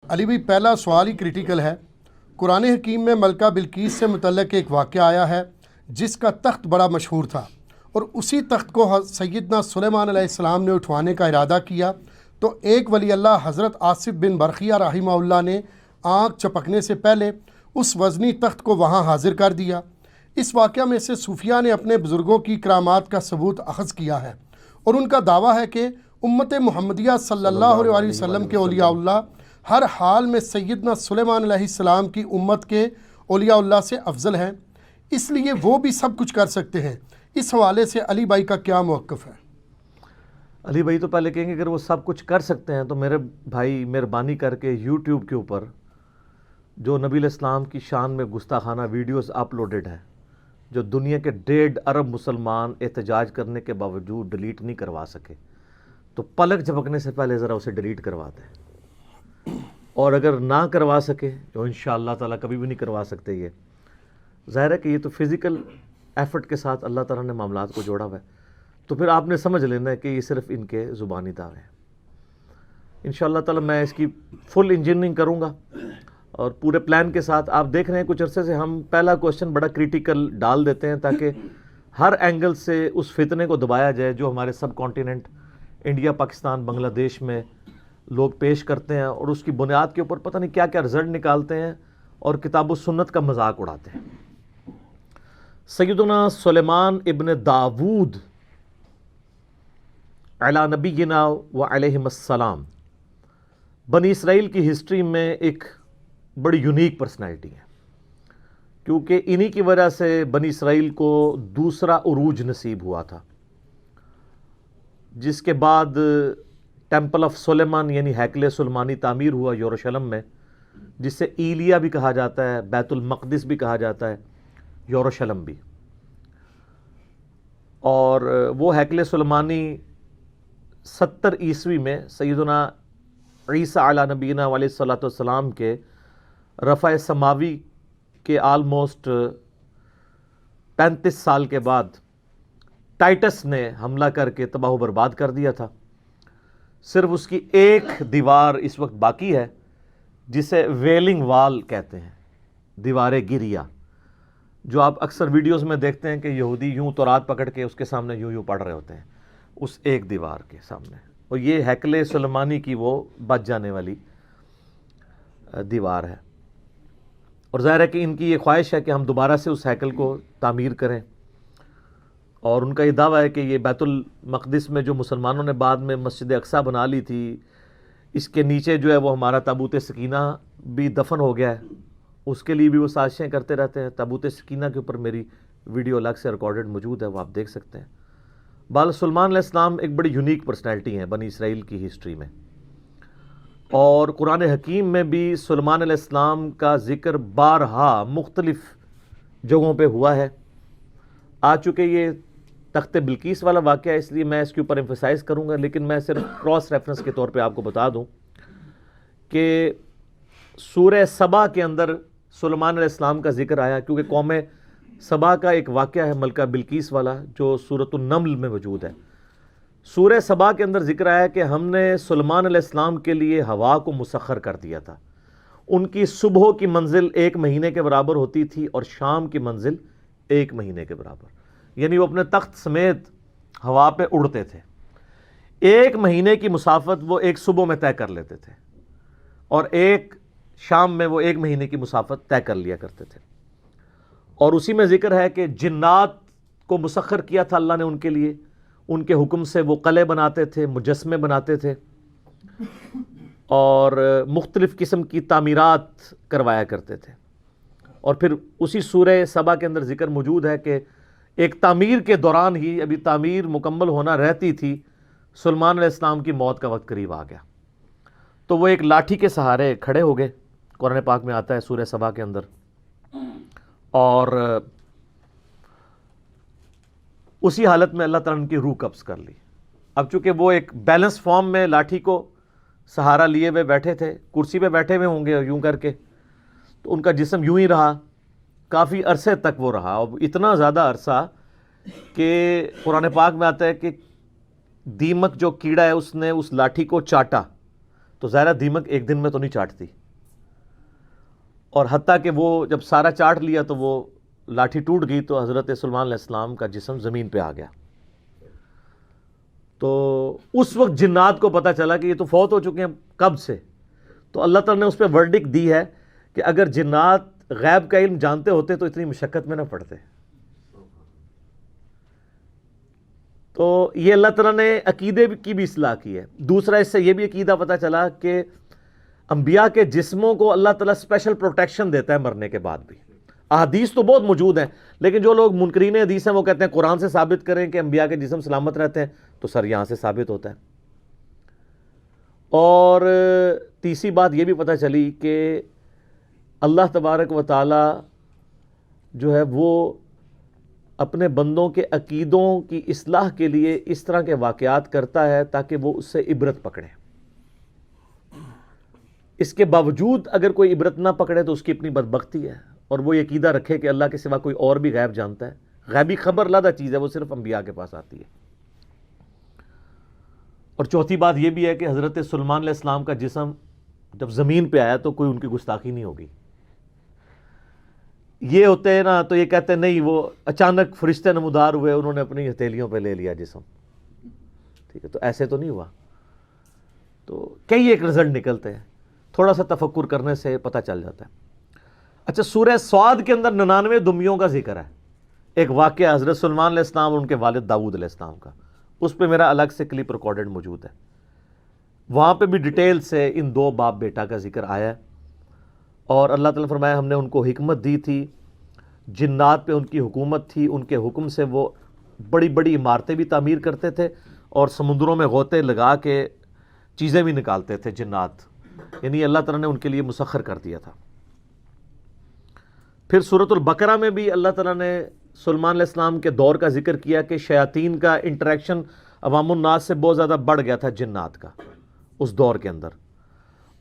علی بھائی پہلا سوال ہی کریٹیکل ہے۔ قرآن حکیم میں ملکہ بلقیس سے متعلق ایک واقعہ آیا ہے جس کا تخت بڑا مشہور تھا، اور اسی تخت کو سیدنا سلیمان علیہ السلام نے اٹھوانے کا ارادہ کیا، تو ایک ولی اللہ حضرت آصف بن برقیہ رحمہ اللہ نے آنکھ چپکنے سے پہلے اس وزنی تخت کو وہاں حاضر کر دیا۔ اس واقعہ میں سے صوفیہ نے اپنے بزرگوں کی کرامات کا ثبوت اخذ کیا ہے، اور ان کا دعویٰ ہے کہ امت محمدیہ صلی اللہ علیہ وسلم کے اولیاء اللہ ہر حال میں سیدنا سلیمان علیہ السلام کی امت کے اولیاء اللہ سے افضل ہیں، اس لیے وہ بھی سب کچھ کر سکتے ہیں۔ اس حوالے سے علی بھائی کا کیا موقف ہے؟ علی بھائی تو پہلے کہیں گے اگر وہ سب کچھ کر سکتے ہیں تو میرے بھائی مہربانی کر کے یوٹیوب کے اوپر جو نبی علیہ السلام کی شان میں گستاخانہ ویڈیوز اپلوڈڈ ہیں، جو دنیا کے 1.5 ارب مسلمان احتجاج کرنے کے باوجود ڈیلیٹ نہیں کروا سکے، تو پلک جھپکنے سے پہلے ذرا اسے ڈیلیٹ کروا دیں۔ اور اگر نہ کروا سکے، جو انشاءاللہ تعالیٰ کبھی بھی نہیں کروا سکتے، یہ ظاہر ہے کہ یہ تو فزیکل ایفرٹ کے ساتھ اللہ تعالیٰ نے معاملات کو جوڑا ہوا ہے، تو پھر آپ نے سمجھ لینا ہے کہ یہ صرف ان کے زبانی دعوے ہیں۔ انشاءاللہ تعالیٰ میں اس کی فل انجینئرنگ کروں گا اور پورے پلان کے ساتھ۔ آپ دیکھ رہے ہیں کچھ عرصے سے ہم پہلا کوشچن بڑا کریٹیکل ڈال دیتے ہیں تاکہ ہر اینگل سے اس فتنے کو دبایا جائے جو ہمارے سب کانٹیننٹ انڈیا، پاکستان، بنگلہ دیش میں لوگ پیش کرتے ہیں، اور اس کی بنیاد کے اوپر پتہ نہیں کیا کیا رزلٹ نکالتے ہیں اور کتاب و سنت کا مذاق اڑاتے ہیں۔ سیدنا سلیمان ابن داود علی نبینا و علیہم السلام بنی اسرائیل کی ہسٹری میں ایک بڑی یونیک پرسنالٹی ہے، کیونکہ انہی کی وجہ سے بنی اسرائیل کو دوسرا عروج نصیب ہوا تھا، جس کے بعد ٹیمپل آف سلیمان یعنی ہیکل سلیمانی تعمیر ہوا یروشلم میں، جس سے ایلیا بھی کہا جاتا ہے، بیت المقدس بھی کہا جاتا ہے، یروشلم بھی۔ اور وہ ہیکل سلیمانی 70 عیسوی میں سیدنا عیسیٰ علیہ نبینا علیہ الصلوۃ والسلام کے رفع سماوی کے آلموسٹ 35 سال کے بعد ٹائٹس نے حملہ کر کے تباہ و برباد کر دیا تھا۔ صرف اس کی ایک دیوار اس وقت باقی ہے جسے ویلنگ وال کہتے ہیں، دیوار گریہ، جو آپ اکثر ویڈیوز میں دیکھتے ہیں کہ یہودی یوں تورات پکڑ کے اس کے سامنے یوں پڑھ رہے ہوتے ہیں، اس ایک دیوار کے سامنے۔ اور یہ ہیکل سلیمانی کی وہ بچ جانے والی دیوار ہے، اور ظاہر ہے کہ ان کی یہ خواہش ہے کہ ہم دوبارہ سے اس ہیکل کو تعمیر کریں، اور ان کا یہ دعویٰ ہے کہ یہ بیت المقدس میں جو مسلمانوں نے بعد میں مسجد اقصیٰ بنا لی تھی، اس کے نیچے جو ہے وہ ہمارا تابوت سکینہ بھی دفن ہو گیا ہے، اس کے لیے بھی وہ سازشیں کرتے رہتے ہیں۔ تابوت سکینہ کے اوپر میری ویڈیو الگ سے ریکارڈڈ موجود ہے، وہ آپ دیکھ سکتے ہیں۔ بال سلیمان علیہ السلام ایک بڑی یونیک پرسنالٹی ہیں بنی اسرائیل کی ہسٹری میں، اور قرآن حکیم میں بھی سلیمان علیہ السلام کا ذکر بارہا مختلف جگہوں پہ ہوا ہے۔ آ چکے یہ تخت بلقیس والا واقعہ، اس لیے میں اس کے اوپر ایمفسائز کروں گا، لیکن میں صرف کراس ریفرنس کے طور پہ آپ کو بتا دوں کہ سورہ سبا کے اندر سلیمان علیہ السلام کا ذکر آیا، کیونکہ قوم سبا کا ایک واقعہ ہے ملکہ بلقیس والا جو سورۃ النمل میں موجود ہے۔ سورہ سبا کے اندر ذکر آیا کہ ہم نے سلیمان علیہ السلام کے لیے ہوا کو مسخر کر دیا تھا، ان کی صبح کی منزل 1 مہینے کے برابر ہوتی تھی اور شام کی منزل 1 مہینے کے برابر، یعنی وہ اپنے تخت سمیت ہوا پہ اڑتے تھے۔ 1 مہینے کی مسافت وہ ایک صبح میں طے کر لیتے تھے، اور ایک شام میں وہ 1 مہینے کی مسافت طے کر لیا کرتے تھے۔ اور اسی میں ذکر ہے کہ جنات کو مسخر کیا تھا اللہ نے ان کے لیے، ان کے حکم سے وہ قلعے بناتے تھے، مجسمے بناتے تھے، اور مختلف قسم کی تعمیرات کروایا کرتے تھے۔ اور پھر اسی سورہ سبا کے اندر ذکر موجود ہے کہ ایک تعمیر کے دوران ہی، ابھی تعمیر مکمل ہونا رہتی تھی، سلیمان علیہ السلام کی موت کا وقت قریب آ گیا، تو وہ ایک لاٹھی کے سہارے کھڑے ہو گئے، قرآن پاک میں آتا ہے سورہ سبا کے اندر، اور اسی حالت میں اللہ تعالیٰ نے ان کی روح قبض کر لی۔ اب چونکہ وہ ایک بیلنس فارم میں لاٹھی کو سہارا لیے ہوئے بیٹھے تھے، کرسی پہ بیٹھے ہوئے ہوں گے یوں کر کے، تو ان کا جسم یوں ہی رہا، کافی عرصے تک وہ رہا، اور اتنا زیادہ عرصہ کہ قرآن پاک میں آتا ہے کہ دیمک جو کیڑا ہے اس نے اس لاٹھی کو چاٹا، تو ظاہرہ دیمک ایک دن میں تو نہیں چاٹتی، اور حتیٰ کہ وہ جب سارا چاٹ لیا تو وہ لاٹھی ٹوٹ گئی تو حضرت سلیمان علیہ السلام کا جسم زمین پہ آ گیا. تو اس وقت جنات کو پتہ چلا کہ یہ تو فوت ہو چکے ہیں کب سے. تو اللہ تعالیٰ نے اس پہ ورڈکٹ دی ہے کہ اگر جنات غیب کا علم جانتے ہوتے تو اتنی مشقت میں نہ پڑتے. تو یہ اللہ تعالیٰ نے عقیدے کی بھی اصلاح کی ہے. دوسرا اس سے یہ بھی عقیدہ پتہ چلا کہ انبیاء کے جسموں کو اللہ تعالیٰ اسپیشل پروٹیکشن دیتا ہے مرنے کے بعد بھی. احادیث تو بہت موجود ہیں لیکن جو لوگ منکرین حدیث ہیں وہ کہتے ہیں قرآن سے ثابت کریں کہ انبیاء کے جسم سلامت رہتے ہیں. تو سر یہاں سے ثابت ہوتا ہے. اور تیسری بات یہ بھی پتہ چلی کہ اللہ تبارک و تعالی جو ہے وہ اپنے بندوں کے عقیدوں کی اصلاح کے لیے اس طرح کے واقعات کرتا ہے تاکہ وہ اس سے عبرت پکڑیں. اس کے باوجود اگر کوئی عبرت نہ پکڑے تو اس کی اپنی بدبختی ہے اور وہ یہ عقیدہ رکھے کہ اللہ کے سوا کوئی اور بھی غیب جانتا ہے. غیبی خبر علیحدہ چیز ہے, وہ صرف انبیاء کے پاس آتی ہے. اور چوتھی بات یہ بھی ہے کہ حضرت سلیمان علیہ السلام کا جسم جب زمین پہ آیا تو کوئی ان کی گستاخی نہیں ہوگی. یہ ہوتے ہیں نا تو یہ کہتے ہیں نہیں وہ اچانک فرشتے نمودار ہوئے, انہوں نے اپنی ہتھیلیوں پہ لے لیا جسم. ٹھیک ہے, تو ایسے تو نہیں ہوا. تو کئی ایک رزلٹ نکلتے ہیں, تھوڑا سا تفکر کرنے سے پتہ چل جاتا ہے. اچھا, سورہ صاد کے اندر 99 دمیوں کا ذکر ہے. ایک واقعہ حضرت سلیمان علیہ السلام اور ان کے والد داؤد علیہ السلام کا, اس پہ میرا الگ سے کلپ ریکارڈڈ موجود ہے. وہاں پہ بھی ڈیٹیل سے ان دو باپ بیٹا کا ذکر آیا ہے. اور اللہ تعالیٰ نے فرمایا ہم نے ان کو حکمت دی تھی, جنات پہ ان کی حکومت تھی, ان کے حکم سے وہ بڑی بڑی عمارتیں بھی تعمیر کرتے تھے اور سمندروں میں غوطے لگا کے چیزیں بھی نکالتے تھے جنات. یعنی اللہ تعالیٰ نے ان کے لیے مسخر کر دیا تھا. پھر سورۃ البقرہ میں بھی اللہ تعالیٰ نے سلیمان علیہ السلام کے دور کا ذکر کیا کہ شیاطین کا انٹریکشن عوام الناس سے بہت زیادہ بڑھ گیا تھا جنات کا اس دور کے اندر.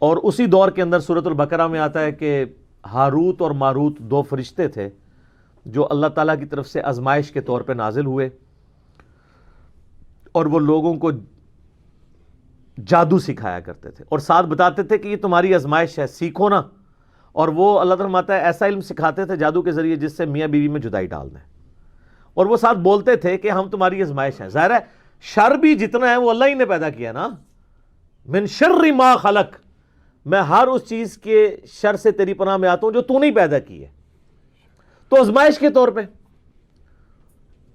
اور اسی دور کے اندر سورۃ البقرہ میں آتا ہے کہ ہاروت اور ماروت دو فرشتے تھے جو اللہ تعالیٰ کی طرف سے آزمائش کے طور پہ نازل ہوئے اور وہ لوگوں کو جادو سکھایا کرتے تھے اور ساتھ بتاتے تھے کہ یہ تمہاری آزمائش ہے, سیکھو نا. اور وہ اللہ تعالیٰ فرماتا ہے ایسا علم سکھاتے تھے جادو کے ذریعے جس سے میاں بیوی میں جدائی ڈال دیں. اور وہ ساتھ بولتے تھے کہ ہم تمہاری آزمائش ہیں. ظاہر ہے شر بھی جتنا ہے وہ اللہ ہی نے پیدا کیا نا, من شر ما خلق, میں ہر اس چیز کے شر سے تیری پناہ میں آتا ہوں جو تو نہیں پیدا کی ہے. تو آزمائش کے طور پہ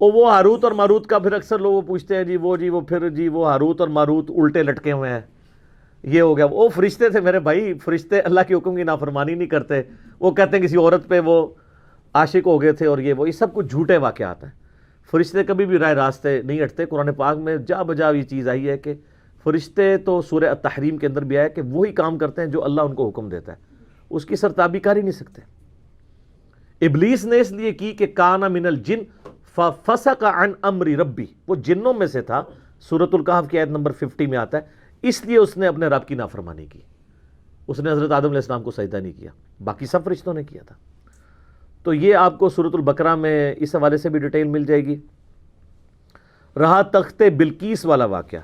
وہ ہاروت اور ماروت کا پھر اکثر لوگ پوچھتے ہیں وہ ہاروت اور ماروت الٹے لٹکے ہوئے ہیں, یہ ہو گیا. وہ فرشتے تھے میرے بھائی, فرشتے اللہ کے حکم کی نافرمانی نہیں کرتے. وہ کہتے ہیں کسی عورت پہ وہ عاشق ہو گئے تھے اور یہ سب کچھ جھوٹے واقعات ہیں. فرشتے کبھی بھی رائے راستے نہیں ہٹتے. قرآن پاک میں جا بجا یہ چیز آئی ہے کہ فرشتے تو سورہ التحریم کے اندر بھی آیا کہ وہی کام کرتے ہیں جو اللہ ان کو حکم دیتا ہے, اس کی سرتابی کر ہی نہیں سکتے. ابلیس نے اس لیے کی کہ کانا من الجن ففسق عن امر ربی, وہ جنوں میں سے تھا. سورۃ الکہف کی آیت نمبر 50 میں آتا ہے اس لیے اس نے اپنے رب کی نافرمانی کی. اس نے حضرت آدم علیہ السلام کو سجدہ نہیں کیا, باقی سب فرشتوں نے کیا تھا. تو یہ آپ کو سورۃ البقرہ میں اس حوالے سے بھی ڈیٹیل مل جائے گی. رہا تخت بلقیس والا واقعہ,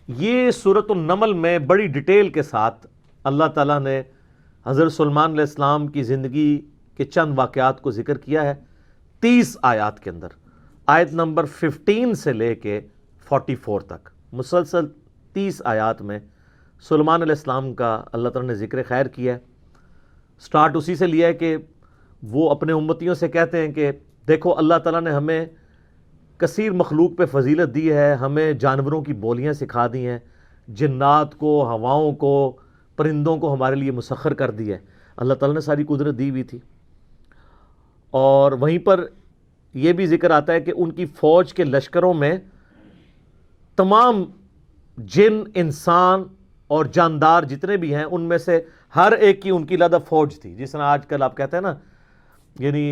یہ سورۃ النمل میں بڑی ڈیٹیل کے ساتھ اللہ تعالیٰ نے حضرت سلیمان علیہ السلام کی زندگی کے چند واقعات کو ذکر کیا ہے 30 آیات کے اندر. آیت نمبر 15 سے لے کے 44 تک مسلسل 30 آیات میں سلیمان علیہ السلام کا اللہ تعالیٰ نے ذکر خیر کیا ہے. سٹارٹ اسی سے لیا ہے کہ وہ اپنے امتیوں سے کہتے ہیں کہ دیکھو اللہ تعالیٰ نے ہمیں کثیر مخلوق پہ فضیلت دی ہے, ہمیں جانوروں کی بولیاں سکھا دی ہیں, جنات کو, ہواؤں کو, پرندوں کو ہمارے لیے مسخر کر دی ہے. اللہ تعالیٰ نے ساری قدرت دی ہوئی تھی. اور وہیں پر یہ بھی ذکر آتا ہے کہ ان کی فوج کے لشکروں میں تمام جن, انسان اور جاندار جتنے بھی ہیں ان میں سے ہر ایک کی ان کی علیحدہ فوج تھی. جس طرح آج کل آپ کہتے ہیں نا یعنی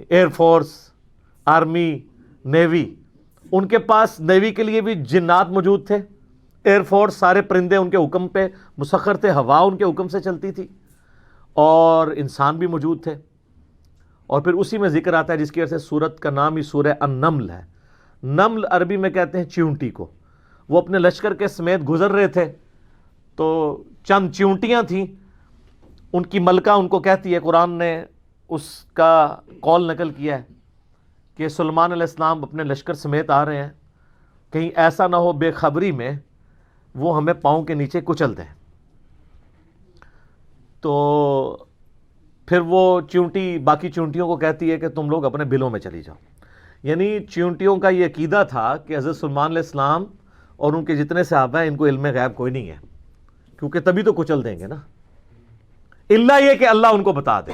ایئر فورس, آرمی, نیوی, ان کے پاس نیوی کے لیے بھی جنات موجود تھے. ایئر فورس سارے پرندے ان کے حکم پہ مسخر تھے, ہوا ان کے حکم سے چلتی تھی, اور انسان بھی موجود تھے. اور پھر اسی میں ذکر آتا ہے جس کی وجہ سے سورت کا نام ہی سورہ النمل ہے. نمل عربی میں کہتے ہیں چیونٹی کو. وہ اپنے لشکر کے سمیت گزر رہے تھے تو چند چیونٹیاں تھیں ان کی ملکہ ان کو کہتی ہے، قرآن نے اس کا قول نقل کیا ہے کہ سلیمان علیہ السلام اپنے لشکر سمیت آ رہے ہیں، کہیں ایسا نہ ہو بے خبری میں وہ ہمیں پاؤں کے نیچے کچل دیں۔ تو پھر وہ چیونٹی باقی چیونٹیوں کو کہتی ہے کہ تم لوگ اپنے بلوں میں چلی جاؤ۔ یعنی چیونٹیوں کا یہ عقیدہ تھا کہ حضرت سلیمان علیہ السلام اور ان کے جتنے صحابہ ہیں ان کو علم غیب کوئی نہیں ہے، کیونکہ تبھی تو کچل دیں گے نا، الا یہ کہ اللہ ان کو بتا دے۔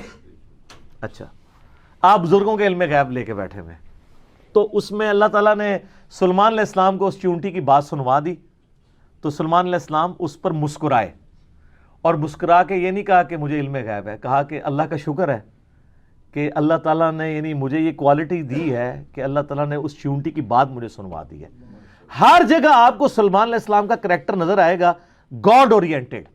اچھا، آپ بزرگوں کے علم غیب لے کے بیٹھے ہوئے، تو اس میں اللہ تعالیٰ نے سلیمان علیہ السلام کو اس چیونٹی کی بات سنوا دی، تو سلیمان علیہ السلام اس پر مسکرائے، اور مسکرا کے یہ نہیں کہا کہ مجھے علم غیب ہے، کہا کہ اللہ کا شکر ہے کہ اللہ تعالیٰ نے یعنی مجھے یہ کوالٹی دی ہے کہ اللہ تعالیٰ نے اس چیونٹی کی بات مجھے سنوا دی ہے۔ ہر جگہ آپ کو سلیمان علیہ السلام کا کریکٹر نظر آئے گا، گاڈ اورینٹڈ۔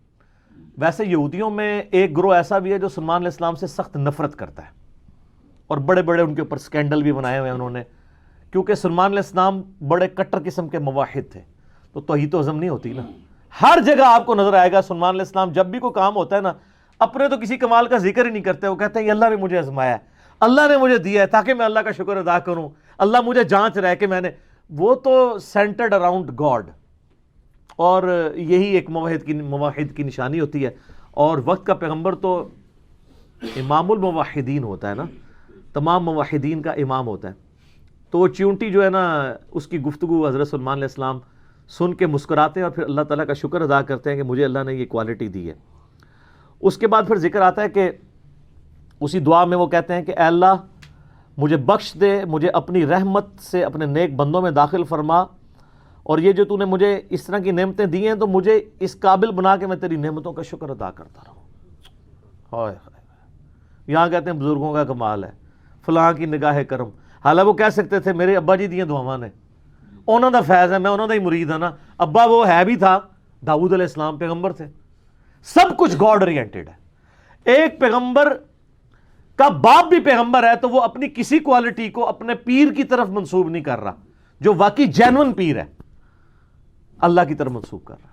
ویسے یہودیوں میں ایک گروہ ایسا بھی ہے جو سلیمان علیہ السلام سے سخت نفرت کرتا ہے، اور بڑے بڑے ان کے اوپر سکینڈل بھی بنائے ہوئے ہیں انہوں نے، کیونکہ سلیمان علیہ السلام بڑے کٹر قسم کے موحد تھے، تو توحید و عزم نہیں ہوتی نا۔ ہر جگہ آپ کو نظر آئے گا سلیمان علیہ السلام جب بھی کوئی کام ہوتا ہے نا، اپنے تو کسی کمال کا ذکر ہی نہیں کرتے، وہ کہتے ہیں یہ اللہ نے مجھے آزمایا ہے، اللہ نے مجھے دیا ہے تاکہ میں اللہ کا شکر ادا کروں، اللہ مجھے جانچ رہا ہے کہ میں نے، وہ تو سینٹرڈ اراؤنڈ گاڈ، اور یہی ایک موحد کی نشانی ہوتی ہے۔ اور وقت کا پیغمبر تو امام الموحدین ہوتا ہے نا، تمام موحدین کا امام ہوتا ہے۔ تو وہ چیونٹی جو ہے نا، اس کی گفتگو حضرت سلیمان علیہ السلام سن کے مسکراتے ہیں اور پھر اللہ تعالیٰ کا شکر ادا کرتے ہیں کہ مجھے اللہ نے یہ کوالٹی دی ہے۔ اس کے بعد پھر ذکر آتا ہے کہ اسی دعا میں وہ کہتے ہیں کہ اے اللہ مجھے بخش دے، مجھے اپنی رحمت سے اپنے نیک بندوں میں داخل فرما، اور یہ جو تو نے مجھے اس طرح کی نعمتیں دی ہیں تو مجھے اس قابل بنا کہ میں تیری نعمتوں کا شکر ادا کرتا رہوں۔ ہائے ہائے، یہاں کہتے ہیں بزرگوں کا کمال ہے، فلاں کی نگاہ کرم، حالانکہ وہ کہہ سکتے تھے میرے ابا جی دیاں دعاواں نے، انہوں دا فیض ہے، میں انہوں دا ہی مرید ہوں نا، ابا وہ ہے بھی تھا، داؤد علیہ السلام پیغمبر تھے۔ سب کچھ گاڈ اورینٹڈ ہے۔ ایک پیغمبر کا باپ بھی پیغمبر ہے تو وہ اپنی کسی کوالٹی کو اپنے پیر کی طرف منسوب نہیں کر رہا، جو واقعی جینون پیر ہے، اللہ کی طرف منسوب کر رہا۔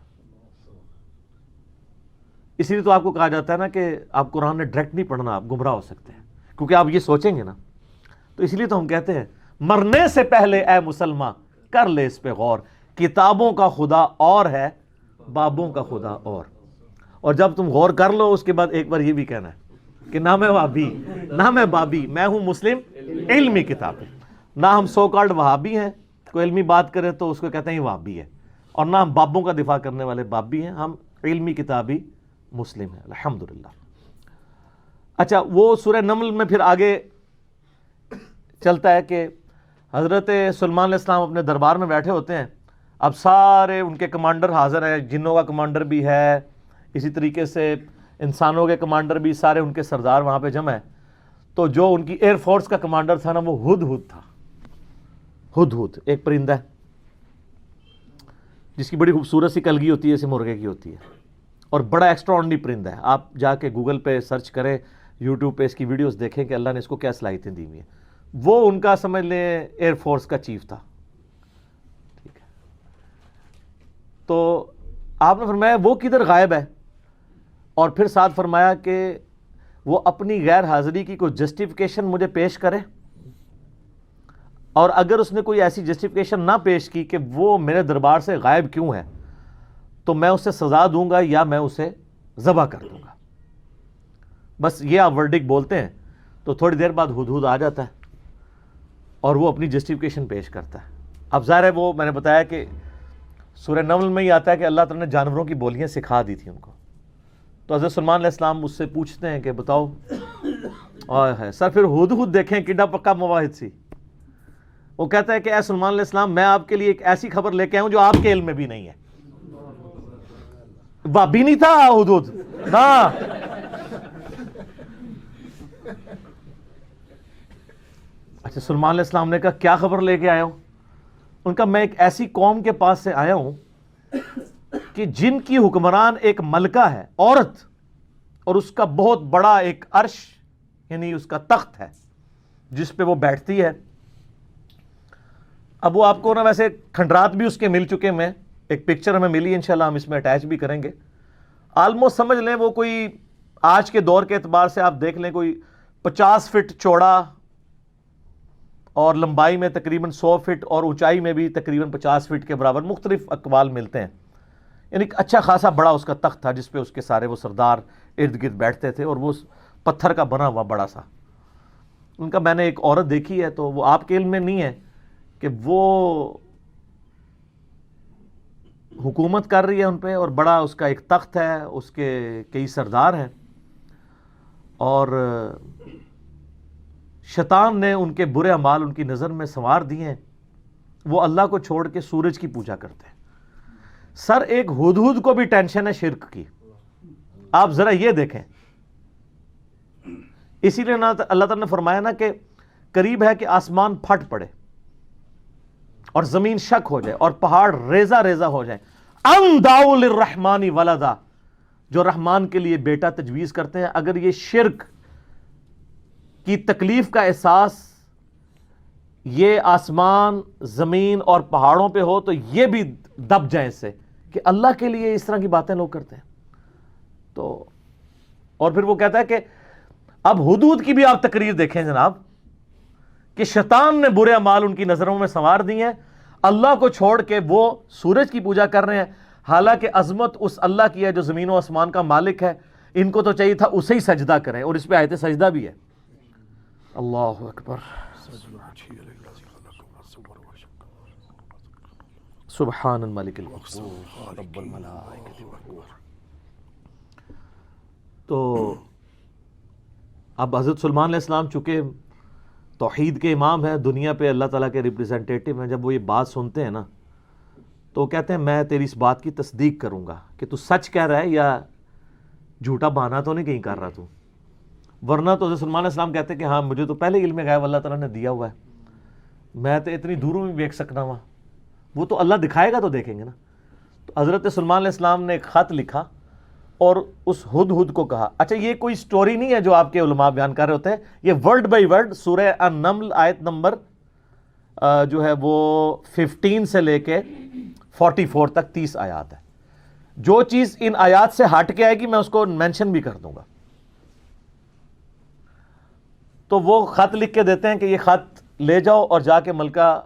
اسی لیے تو آپ کو کہا جاتا ہے نا کہ آپ قرآن نے ڈائریکٹ نہیں پڑھنا، آپ گمراہ ہو سکتے ہیں، کیونکہ آپ یہ سوچیں گے نا۔ تو اس لیے تو ہم کہتے ہیں مرنے سے پہلے اے مسلمان کر لے اس پہ غور، کتابوں کا خدا اور ہے، بابوں کا خدا اور جب تم غور کر لو اس کے بعد ایک بار یہ بھی کہنا ہے کہ نہ میں وہابی نہ میں بابی، میں ہوں مسلم علمی کتاب، نہ ہم سو کالڈ وہابی ہیں، کوئی علمی بات کرے تو اس کو کہتے ہیں یہ وہابی ہے، اور نہ ہم بابوں کا دفاع کرنے والے بابی ہیں، ہم علمی کتابی مسلم ہیں الحمدللہ۔ اچھا، وہ سورہ نمل میں پھر آگے چلتا ہے کہ حضرت سلیمان علیہ السلام اپنے دربار میں بیٹھے ہوتے ہیں، اب سارے ان کے کمانڈر حاضر ہیں، جنوں کا کمانڈر بھی ہے، اسی طریقے سے انسانوں کے کمانڈر بھی، سارے ان کے سردار وہاں پہ جمع ہیں۔ تو جو ان کی ایئر فورس کا کمانڈر تھا نا، وہ ہدہد تھا۔ ہدہد ایک پرندہ ہے جس کی بڑی خوبصورت سی کلگی ہوتی ہے، جیسے مرغے کی ہوتی ہے، اور بڑا ایکسٹرا آرڈنری پرندہ ہے۔ آپ جا کے گوگل پہ سرچ کریں، یوٹیوب پہ اس کی ویڈیوز دیکھیں کہ اللہ نے اس کو کیا صلاحیتیں دی ہوئی ہیں۔ وہ ان کا سمجھ لیں ایئر فورس کا چیف تھا، ٹھیک ہے۔ تو آپ نے فرمایا وہ کدھر غائب ہے، اور پھر ساتھ فرمایا کہ وہ اپنی غیر حاضری کی کوئی جسٹیفیکیشن مجھے پیش کرے، اور اگر اس نے کوئی ایسی جسٹیفیکیشن نہ پیش کی کہ وہ میرے دربار سے غائب کیوں ہے، تو میں اسے سزا دوں گا یا میں اسے ذبح کر دوں گا۔ بس یہ آپ ورڈک بولتے ہیں تو تھوڑی دیر بعد ہدہد آ جاتا ہے اور وہ اپنی جسٹیفیکیشن پیش کرتا ہے۔ اب ظاہر ہے وہ میں نے بتایا کہ سورہ نمل میں ہی آتا ہے کہ اللہ تعالیٰ نے جانوروں کی بولیاں سکھا دی تھیں ان کو۔ تو حضرت سلیمان علیہ السلام اس سے پوچھتے ہیں کہ بتاؤ، ہے سر پھر ہدہد دیکھیں کڈا پکا مواحد سی۔ وہ کہتا ہے کہ اے سلیمان علیہ السلام، میں آپ کے لیے ایک ایسی خبر لے کے آیا ہوں جو آپ کے علم میں بھی نہیں ہے۔ بابی نہیں تھا ہدہد نا۔ اچھا، سلیمان علیہ السلام نے کہا کیا خبر لے کے آیا ہوں؟ ان کا میں ایک ایسی قوم کے پاس سے آیا ہوں کہ جن کی حکمران ایک ملکہ ہے، عورت، اور اس کا بہت بڑا ایک عرش یعنی اس کا تخت ہے جس پہ وہ بیٹھتی ہے۔ اب وہ آپ کو نا ویسے کھنڈرات بھی اس کے مل چکے ہیں، ایک پکچر ہمیں ملی، انشاءاللہ ہم اس میں اٹیچ بھی کریں گے۔ آلموسٹ سمجھ لیں وہ کوئی آج کے دور کے اعتبار سے آپ دیکھ لیں کوئی 50 فٹ چوڑا اور لمبائی میں تقریباً 100 فٹ اور اونچائی میں بھی تقریباً 50 فٹ کے برابر مختلف اقوال ملتے ہیں. یعنی ایک اچھا خاصا بڑا اس کا تخت تھا جس پہ اس کے سارے وہ سردار ارد گرد بیٹھتے تھے، اور وہ پتھر کا بنا ہوا بڑا سا. ان کا میں نے ایک عورت دیکھی ہے، تو وہ آپ کے علم میں نہیں ہے کہ وہ حکومت کر رہی ہے ان پہ، اور بڑا اس کا ایک تخت ہے، اس کے کئی سردار ہیں، اور شیطان نے ان کے برے اعمال ان کی نظر میں سنوار دیے ہیں. وہ اللہ کو چھوڑ کے سورج کی پوجا کرتے ہیں. سر ایک ہدہد کو بھی ٹینشن ہے شرک کی، آپ ذرا یہ دیکھیں. اسی لیے اللہ تعالیٰ نے فرمایا نا کہ قریب ہے کہ آسمان پھٹ پڑے اور زمین شک ہو جائے اور پہاڑ ریزہ ریزہ ہو جائے. ان دعوا للرحمن ولدا، جو رحمان کے لیے بیٹا تجویز کرتے ہیں، اگر یہ شرک کی تکلیف کا احساس یہ آسمان زمین اور پہاڑوں پہ ہو تو یہ بھی دب جائیں سے کہ اللہ کے لیے اس طرح کی باتیں لوگ کرتے ہیں. تو اور پھر وہ کہتا ہے کہ اب حدود کی بھی آپ تقریر دیکھیں جناب، کہ شیطان نے برے اعمال ان کی نظروں میں سنوار دی ہیں، اللہ کو چھوڑ کے وہ سورج کی پوجا کر رہے ہیں، حالانکہ عظمت اس اللہ کی ہے جو زمین و آسمان کا مالک ہے. ان کو تو چاہیے تھا اسے ہی سجدہ کریں، اور اس پہ آیت سجدہ بھی ہے. اللہ اکبر. سبحان الملک القدوس رب الملائکۃ والروح. تو اب حضرت سلیمان علیہ السلام چونکہ توحید کے امام ہیں، دنیا پہ اللہ تعالیٰ کے ریپریزنٹیٹیو ہیں، جب وہ یہ بات سنتے ہیں نا تو کہتے ہیں میں تیری اس بات کی تصدیق کروں گا کہ تو سچ کہہ رہا ہے یا جھوٹا بہانا تو نہیں کہیں کر رہا تو. ورنہ تو حضرت سلیمان علیہ السلام کہتے ہیں کہ ہاں مجھے تو پہلے علم غیب اللہ تعالیٰ نے دیا ہوا ہے، میں تو اتنی دوروں میں دیکھ سکنا ہوا. وہ تو اللہ دکھائے گا تو دیکھیں گے نا. تو حضرت سلیمان علیہ السلام نے ایک خط لکھا اور اس ہدہد کو کہا. اچھا یہ کوئی سٹوری نہیں ہے جو آپ کے علماء بیان کر رہے ہوتے ہیں، یہ ورڈ بائی ورڈ سورہ النمل آیت نمبر جو ہے وہ 15 سے لے کے 44 تک 30 آیات ہے. جو چیز ان آیات سے ہٹ کے آئے گی میں اس کو مینشن بھی کر دوں گا. تو وہ خط لکھ کے دیتے ہیں کہ یہ خط لے جاؤ اور جا کے ملکہ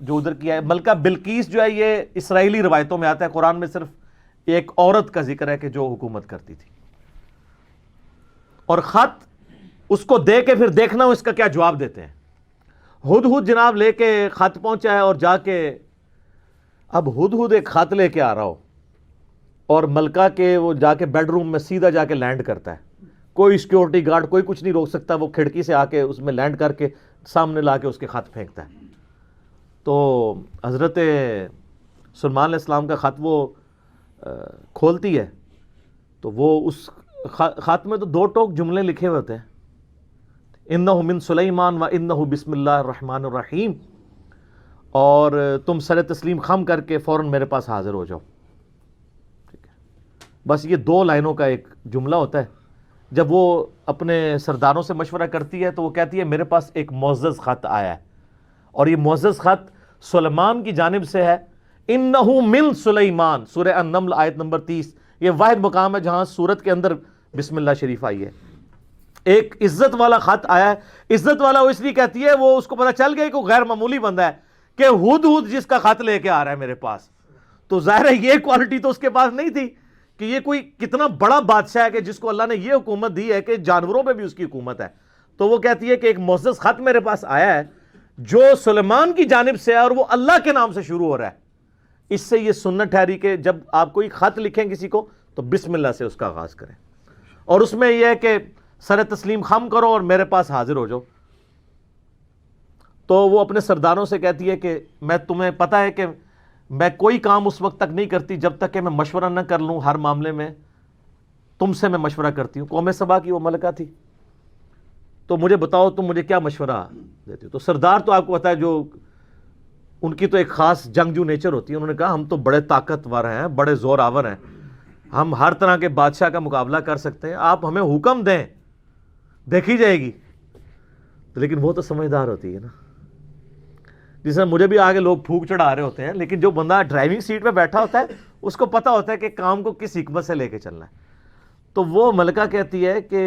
جو ادھر کیا ہے، ملکہ بلقیس جو ہے یہ اسرائیلی روایتوں میں آتا ہے، قرآن میں صرف ایک عورت کا ذکر ہے کہ جو حکومت کرتی تھی. اور خط اس کو دے کے پھر دیکھنا اس کا کیا جواب دیتے ہیں. ہدہد جناب لے کے خط پہنچا ہے اور جا کے اب ہدہد ایک خط لے کے آ رہا ہو اور ملکہ کے وہ جا کے بیڈ روم میں سیدھا جا کے لینڈ کرتا ہے. کوئی سیکیورٹی گارڈ کوئی کچھ نہیں روک سکتا، وہ کھڑکی سے آ کے اس میں لینڈ کر کے سامنے لا کے اس کے خط پھینکتا ہے. تو حضرت سلیمان علیہ السلام کا خط وہ کھولتی ہے تو وہ اس خط میں تو 2 ٹوک جملے لکھے ہوتے ہیں، انہ من سلیمان و انہ بسم اللہ الرحمن الرحیم، اور تم سر تسلیم خم کر کے فوراً میرے پاس حاضر ہو جاؤ. ٹھیک ہے، بس یہ 2 لائنوں کا ایک جملہ ہوتا ہے. جب وہ اپنے سرداروں سے مشورہ کرتی ہے تو وہ کہتی ہے میرے پاس ایک معزز خط آیا ہے، اور یہ معزز خط سلیمان کی جانب سے ہے. انہ من سلیمان، سورہ النمل آیت نمبر 30. یہ واحد مقام ہے جہاں سورت کے اندر بسم اللہ شریف آئی ہے. ایک عزت والا خط آیا ہے. عزت والا وہ اس لیے کہتی ہے وہ اس کو پتہ چل گیا کہ وہ غیر معمولی بندہ ہے کہ ہدہد جس کا خط لے کے آ رہا ہے میرے پاس. تو ظاہر ہے یہ کوالٹی تو اس کے پاس نہیں تھی کہ یہ کوئی کتنا بڑا بادشاہ ہے کہ جس کو اللہ نے یہ حکومت دی ہے کہ جانوروں پہ بھی اس کی حکومت ہے. تو وہ کہتی ہے کہ ایک معزز خط میرے پاس آیا ہے جو سلیمان کی جانب سے ہے اور وہ اللہ کے نام سے شروع ہو رہا ہے. اس سے یہ سنت ٹھہری کہ جب آپ کوئی خط لکھیں کسی کو تو بسم اللہ سے اس کا آغاز کریں، اور اس میں یہ ہے کہ سر تسلیم خم کرو اور میرے پاس حاضر ہو جاؤ. تو وہ اپنے سرداروں سے کہتی ہے کہ میں تمہیں پتہ ہے کہ میں کوئی کام اس وقت تک نہیں کرتی جب تک کہ میں مشورہ نہ کر لوں. ہر معاملے میں تم سے میں مشورہ کرتی ہوں. قوم سبا کی وہ ملکہ تھی، تو مجھے بتاؤ تم مجھے کیا مشورہ دیتے ہو. تو سردار تو آپ کو پتہ ہے جو ان کی تو ایک خاص جنگجو نیچر ہوتی ہے. انہوں نے کہا ہم تو بڑے طاقتور ہیں، بڑے زور آور ہیں، ہم ہر طرح کے بادشاہ کا مقابلہ کر سکتے ہیں، آپ ہمیں حکم دیں دیکھی جائے گی. لیکن وہ تو سمجھدار ہوتی ہے نا، جس طرح مجھے بھی آگے لوگ پھونک چڑھا رہے ہوتے ہیں، لیکن جو بندہ ڈرائیونگ سیٹ پہ بیٹھا ہوتا ہے اس کو پتہ ہوتا ہے کہ کام کو کس حکمت سے لے کے چلنا ہے. تو وہ ملکہ کہتی ہے کہ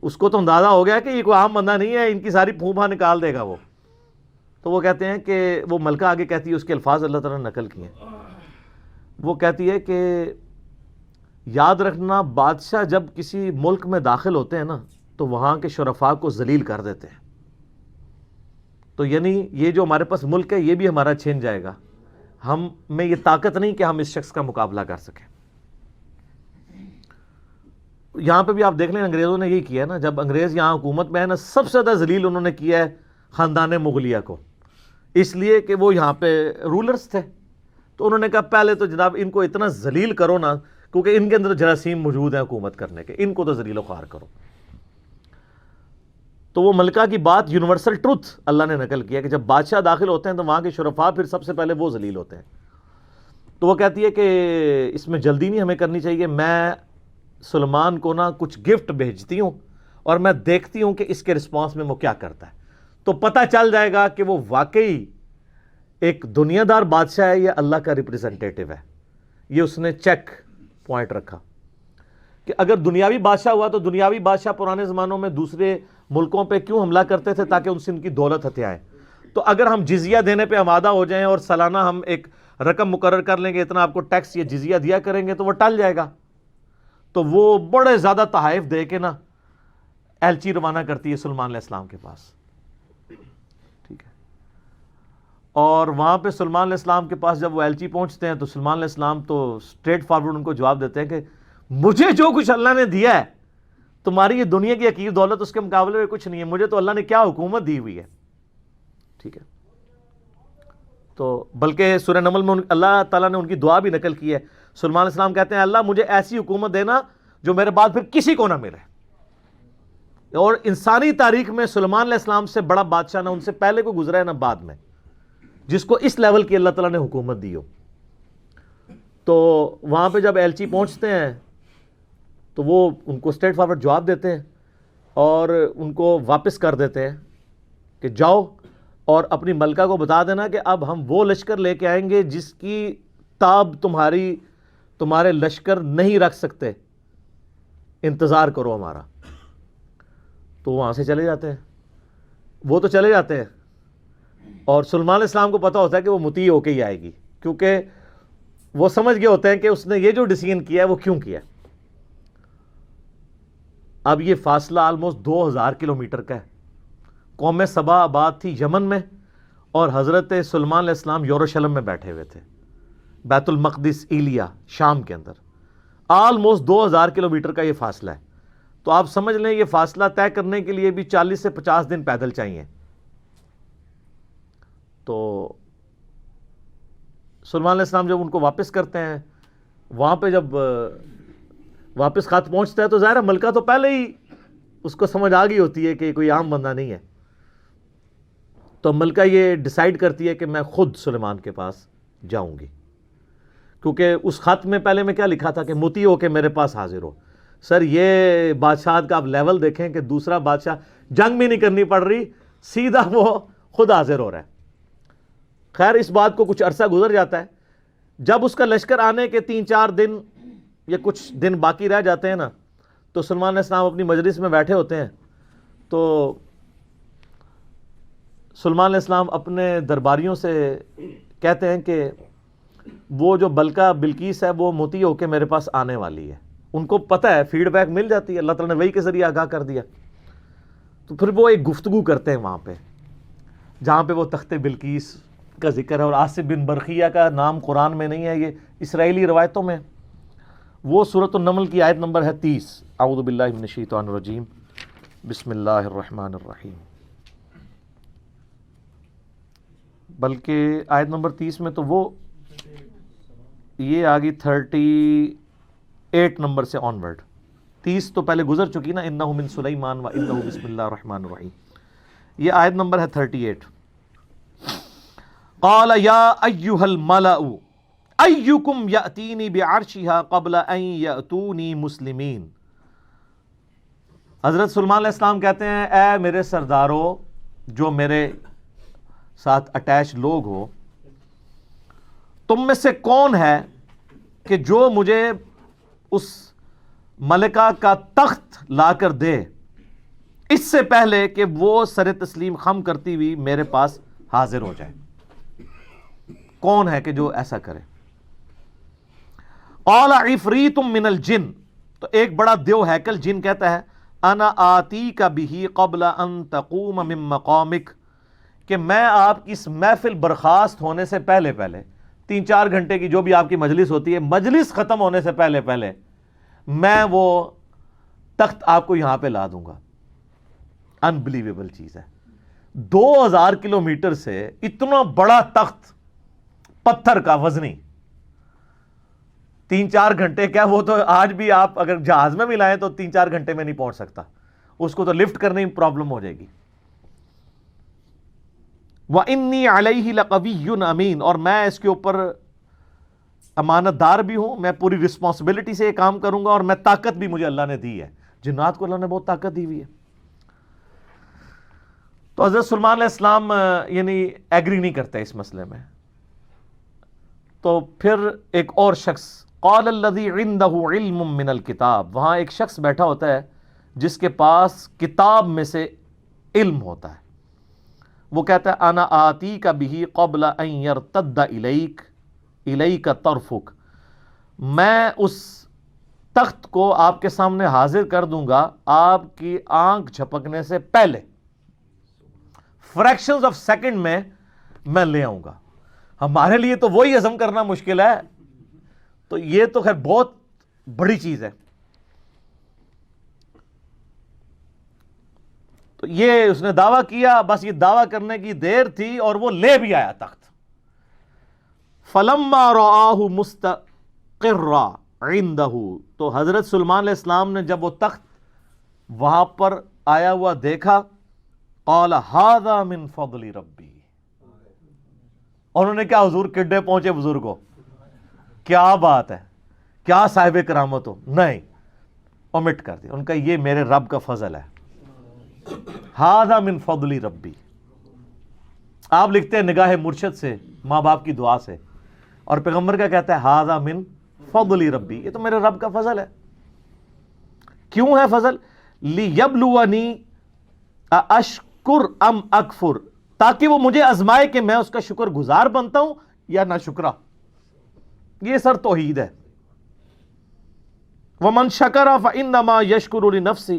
اس کو تو اندازہ ہو گیا کہ یہ کوئی عام بندہ نہیں ہے، ان کی ساری پھوپھا نکال دے گا وہ. تو وہ کہتے ہیں کہ وہ ملکہ آگے کہتی ہے، اس کے الفاظ اللہ تعالیٰ نے نقل کیے ہیں. وہ کہتی ہے کہ یاد رکھنا بادشاہ جب کسی ملک میں داخل ہوتے ہیں نا تو وہاں کے شرفاء کو ذلیل کر دیتے ہیں. تو یعنی یہ جو ہمارے پاس ملک ہے یہ بھی ہمارا چھین جائے گا. ہم میں یہ طاقت نہیں کہ ہم اس شخص کا مقابلہ کر سکیں. یہاں پہ بھی آپ دیکھ لیں انگریزوں نے یہی کیا ہے نا. جب انگریز یہاں حکومت میں ہے نا، سب سے زیادہ ذلیل انہوں نے کیا ہے خاندان مغلیہ کو، اس لیے کہ وہ یہاں پہ رولرز تھے. تو انہوں نے کہا پہلے تو جناب ان کو اتنا ذلیل کرو نا، کیونکہ ان کے اندر جراثیم موجود ہیں حکومت کرنے کے، ان کو تو ذلیل و خوار کرو. تو وہ ملکہ کی بات یونیورسل ٹروتھ اللہ نے نقل کیا کہ جب بادشاہ داخل ہوتے ہیں تو وہاں کے شرفاء پھر سب سے پہلے وہ ذلیل ہوتے ہیں. تو وہ کہتی ہے کہ اس میں جلدی نہیں ہمیں کرنی چاہیے، میں سلمان کو نا کچھ گفٹ بھیجتی ہوں اور میں دیکھتی ہوں کہ اس کے رسپانس میں وہ کیا کرتا ہے. تو پتہ چل جائے گا کہ وہ واقعی ایک دنیا دار بادشاہ ہے یا اللہ کا ریپریزنٹیٹو ہے. یہ اس نے چیک پوائنٹ رکھا کہ اگر دنیاوی بادشاہ ہوا تو دنیاوی بادشاہ پرانے زمانوں میں دوسرے ملکوں پہ کیوں حملہ کرتے تھے؟ تاکہ ان سے ان کی دولت ہتھیائیں. تو اگر ہم جزیہ دینے پہ آمادہ ہو جائیں اور سالانہ ہم ایک رقم مقرر کر لیں گے اتنا آپ کو ٹیکس یا جزیہ دیا کریں گے تو وہ ٹل جائے گا. تو وہ بڑے زیادہ تحائف دے کے نا ایلچی روانہ کرتی ہے سلمان علیہ السلام کے پاس. ٹھیک ہے. اور وہاں پہ سلمان علیہ السلام کے پاس جب وہ ایلچی پہنچتے ہیں تو سلمان علیہ السلام تو اسٹریٹ فارورڈ ان کو جواب دیتے ہیں کہ مجھے جو کچھ اللہ نے دیا ہے تمہاری یہ دنیا کی حقیر دولت اس کے مقابلے میں کچھ نہیں ہے. مجھے تو اللہ نے کیا حکومت دی ہوئی ہے. ٹھیک ہے. تو بلکہ سورہ نمل میں اللہ تعالیٰ نے ان کی دعا بھی نقل کی ہے. سلمان علیہ السلام کہتے ہیں اللہ مجھے ایسی حکومت دینا جو میرے بعد پھر کسی کو نہ ملے. اور انسانی تاریخ میں سلمان علیہ السلام سے بڑا بادشاہ نہ ان سے پہلے کو گزرا ہے نہ بعد میں جس کو اس لیول کی اللہ تعالیٰ نے حکومت دی ہو. تو وہاں پہ جب ایلچی پہنچتے ہیں تو وہ ان کو اسٹریٹ فارورڈ جواب دیتے ہیں اور ان کو واپس کر دیتے ہیں کہ جاؤ اور اپنی ملکہ کو بتا دینا کہ اب ہم وہ لشکر لے کے آئیں گے جس کی تاب تمہارے لشکر نہیں رکھ سکتے، انتظار کرو ہمارا. تو وہاں سے چلے جاتے ہیں. وہ تو چلے جاتے ہیں اور سلمان علیہ السلام کو پتہ ہوتا ہے کہ وہ مطیع ہو کے ہی آئے گی، کیونکہ وہ سمجھ گئے ہوتے ہیں کہ اس نے یہ جو ڈیسیژن کیا ہے وہ کیوں کیا ہے. اب یہ فاصلہ آلموسٹ 2000 کلومیٹر کا ہے. قوم سبا آباد تھی یمن میں اور حضرت سلمان علیہ السلام یروشلم میں بیٹھے ہوئے تھے، بیت المقدس ایلیا شام کے اندر. آلموسٹ 2000 کلومیٹر کا یہ فاصلہ ہے. تو آپ سمجھ لیں یہ فاصلہ طے کرنے کے لیے بھی 40 سے 50 دن پیدل چاہیے. تو سلمان علیہ السلام جب ان کو واپس کرتے ہیں، وہاں پہ جب واپس خط پہنچتا ہے تو ظاہر ہے ملکہ تو پہلے ہی اس کو سمجھ آ گئی ہوتی ہے کہ کوئی عام بندہ نہیں ہے. تو ملکہ یہ ڈیسائیڈ کرتی ہے کہ میں خود سلیمان کے پاس جاؤں گی، کیونکہ اس خط میں پہلے میں کیا لکھا تھا کہ مطیع ہو کے میرے پاس حاضر ہو. سر یہ بادشاہت کا آپ لیول دیکھیں کہ دوسرا بادشاہ جنگ بھی نہیں کرنی پڑ رہی، سیدھا وہ خود حاضر ہو رہا ہے. خیر اس بات کو کچھ عرصہ گزر جاتا ہے. جب اس کا لشکر آنے کے 3-4 دن یا کچھ دن باقی رہ جاتے ہیں نا تو سلمان علیہ السلام اپنی مجلس میں بیٹھے ہوتے ہیں. تو سلمان علیہ السلام اپنے درباریوں سے کہتے ہیں کہ وہ جو بلقیس ہے وہ مطیع ہو کے میرے پاس آنے والی ہے. ان کو پتہ ہے، فیڈ بیک مل جاتی ہے، اللہ تعالیٰ نے وحی کے ذریعے آگاہ کر دیا. تو پھر وہ ایک گفتگو کرتے ہیں وہاں پہ جہاں پہ وہ تخت بلقیس کا ذکر ہے. اور آصف بن برقیہ کا نام قرآن میں نہیں ہے، یہ اسرائیلی روایتوں میں. وہ سورۃ النمل کی آیت نمبر ہے 30. اعوذ باللہ من الشیطان الرجیم، بسم اللہ الرحمن الرحیم. بلکہ آیت نمبر 30 میں تو وہ یہ آگی 38 نمبر سے آن ورڈ. 30 تو پہلے گزر چکی نا، انہ من سلیمان و انہ بسم اللہ الرحمن الرحیم. یہ آیت نمبر ہے 38. قال یا ایھا الملأ ایکم یأتینی بعرشہا قبل ان یأتونی مسلمین. حضرت سلمان علیہ السلام کہتے ہیں اے میرے سردارو جو میرے ساتھ اٹیچ لوگ ہو، تم میں سے کون ہے کہ جو مجھے اس ملکہ کا تخت لا کر دے اس سے پہلے کہ وہ سر تسلیم خم کرتی ہوئی میرے پاس حاضر ہو جائے. کون ہے کہ جو ایسا کرے؟ قال عفریت من الجن، تو ایک بڑا دیو ہیکل جن کہتا ہے انا آتیک بہ قبل ان تقوم من مقامک، کہ میں آپ کی اس محفل برخاست ہونے سے پہلے 3-4 گھنٹے کی جو بھی آپ کی مجلس ہوتی ہے، مجلس ختم ہونے سے پہلے میں وہ تخت آپ کو یہاں پہ لا دوں گا. انبلیویبل چیز ہے. 2000 کلومیٹر سے اتنا بڑا تخت پتھر کا وزنی 3-4 گھنٹے کیا، وہ تو آج بھی آپ اگر جہاز میں بھی لائیں تو 3-4 گھنٹے میں نہیں پہنچ سکتا، اس کو تو لفٹ کرنے میں پرابلم ہو جائے گی. وَإِنِّي عَلَيْهِ لَقَوِيٌّ أَمِينٌ، اور میں اس کے اوپر امانت دار بھی ہوں، میں پوری رسپانسبلٹی سے یہ کام کروں گا، اور میں طاقت بھی مجھے اللہ نے دی ہے. جنات کو اللہ نے بہت طاقت دی ہوئی ہے. تو حضرت سلیمان علیہ السلام یعنی ایگری نہیں کرتے اس مسئلے میں. تو پھر ایک اور شخص، قال الذی عندہ علم من الکتاب، وہاں ایک شخص بیٹھا ہوتا ہے جس کے پاس کتاب میں سے علم ہوتا ہے. وہ کہتا ہے انا آتیک بہ قبل ان یرتد الیک طرفک، میں اس تخت کو آپ کے سامنے حاضر کر دوں گا آپ کی آنکھ جھپکنے سے پہلے، فریکشنز آف سیکنڈ میں لے آؤں گا. ہمارے لیے تو وہی ہضم کرنا مشکل ہے، تو یہ تو خیر بہت بڑی چیز ہے. تو یہ اس نے دعویٰ کیا، بس یہ دعویٰ کرنے کی دیر تھی اور وہ لے بھی آیا تخت. فَلَمَّا رَآهُ مُسْتَقِرًّا عِندَهُ، تو حضرت سلیمان علیہ السلام نے جب وہ تخت وہاں پر آیا ہوا دیکھا، قَالَ هَذَا مِن فَضْلِ رَبِّي، انہوں نے کیا حضور کڈے پہنچے بزرگوں، کیا بات ہے، کیا صاحب کرامت ہو، نہیں اومٹ کر دیا. ان کا یہ میرے رب کا فضل ہے. ہذا من فضل ربی، آپ لکھتے ہیں نگاہ مرشد سے، ماں باپ کی دعا سے، اور پیغمبر کا کہتا ہے ہذا من فضل ربی، یہ تو میرے رب کا فضل ہے. کیوں ہے فضل؟ لیبلونی اشکر ام اکفر، تاکہ وہ مجھے آزمائے کہ میں اس کا شکر گزار بنتا ہوں یا نہ شکرا. یہ سر توحید ہے. ومن شکر فانما یشکر لنفسہ،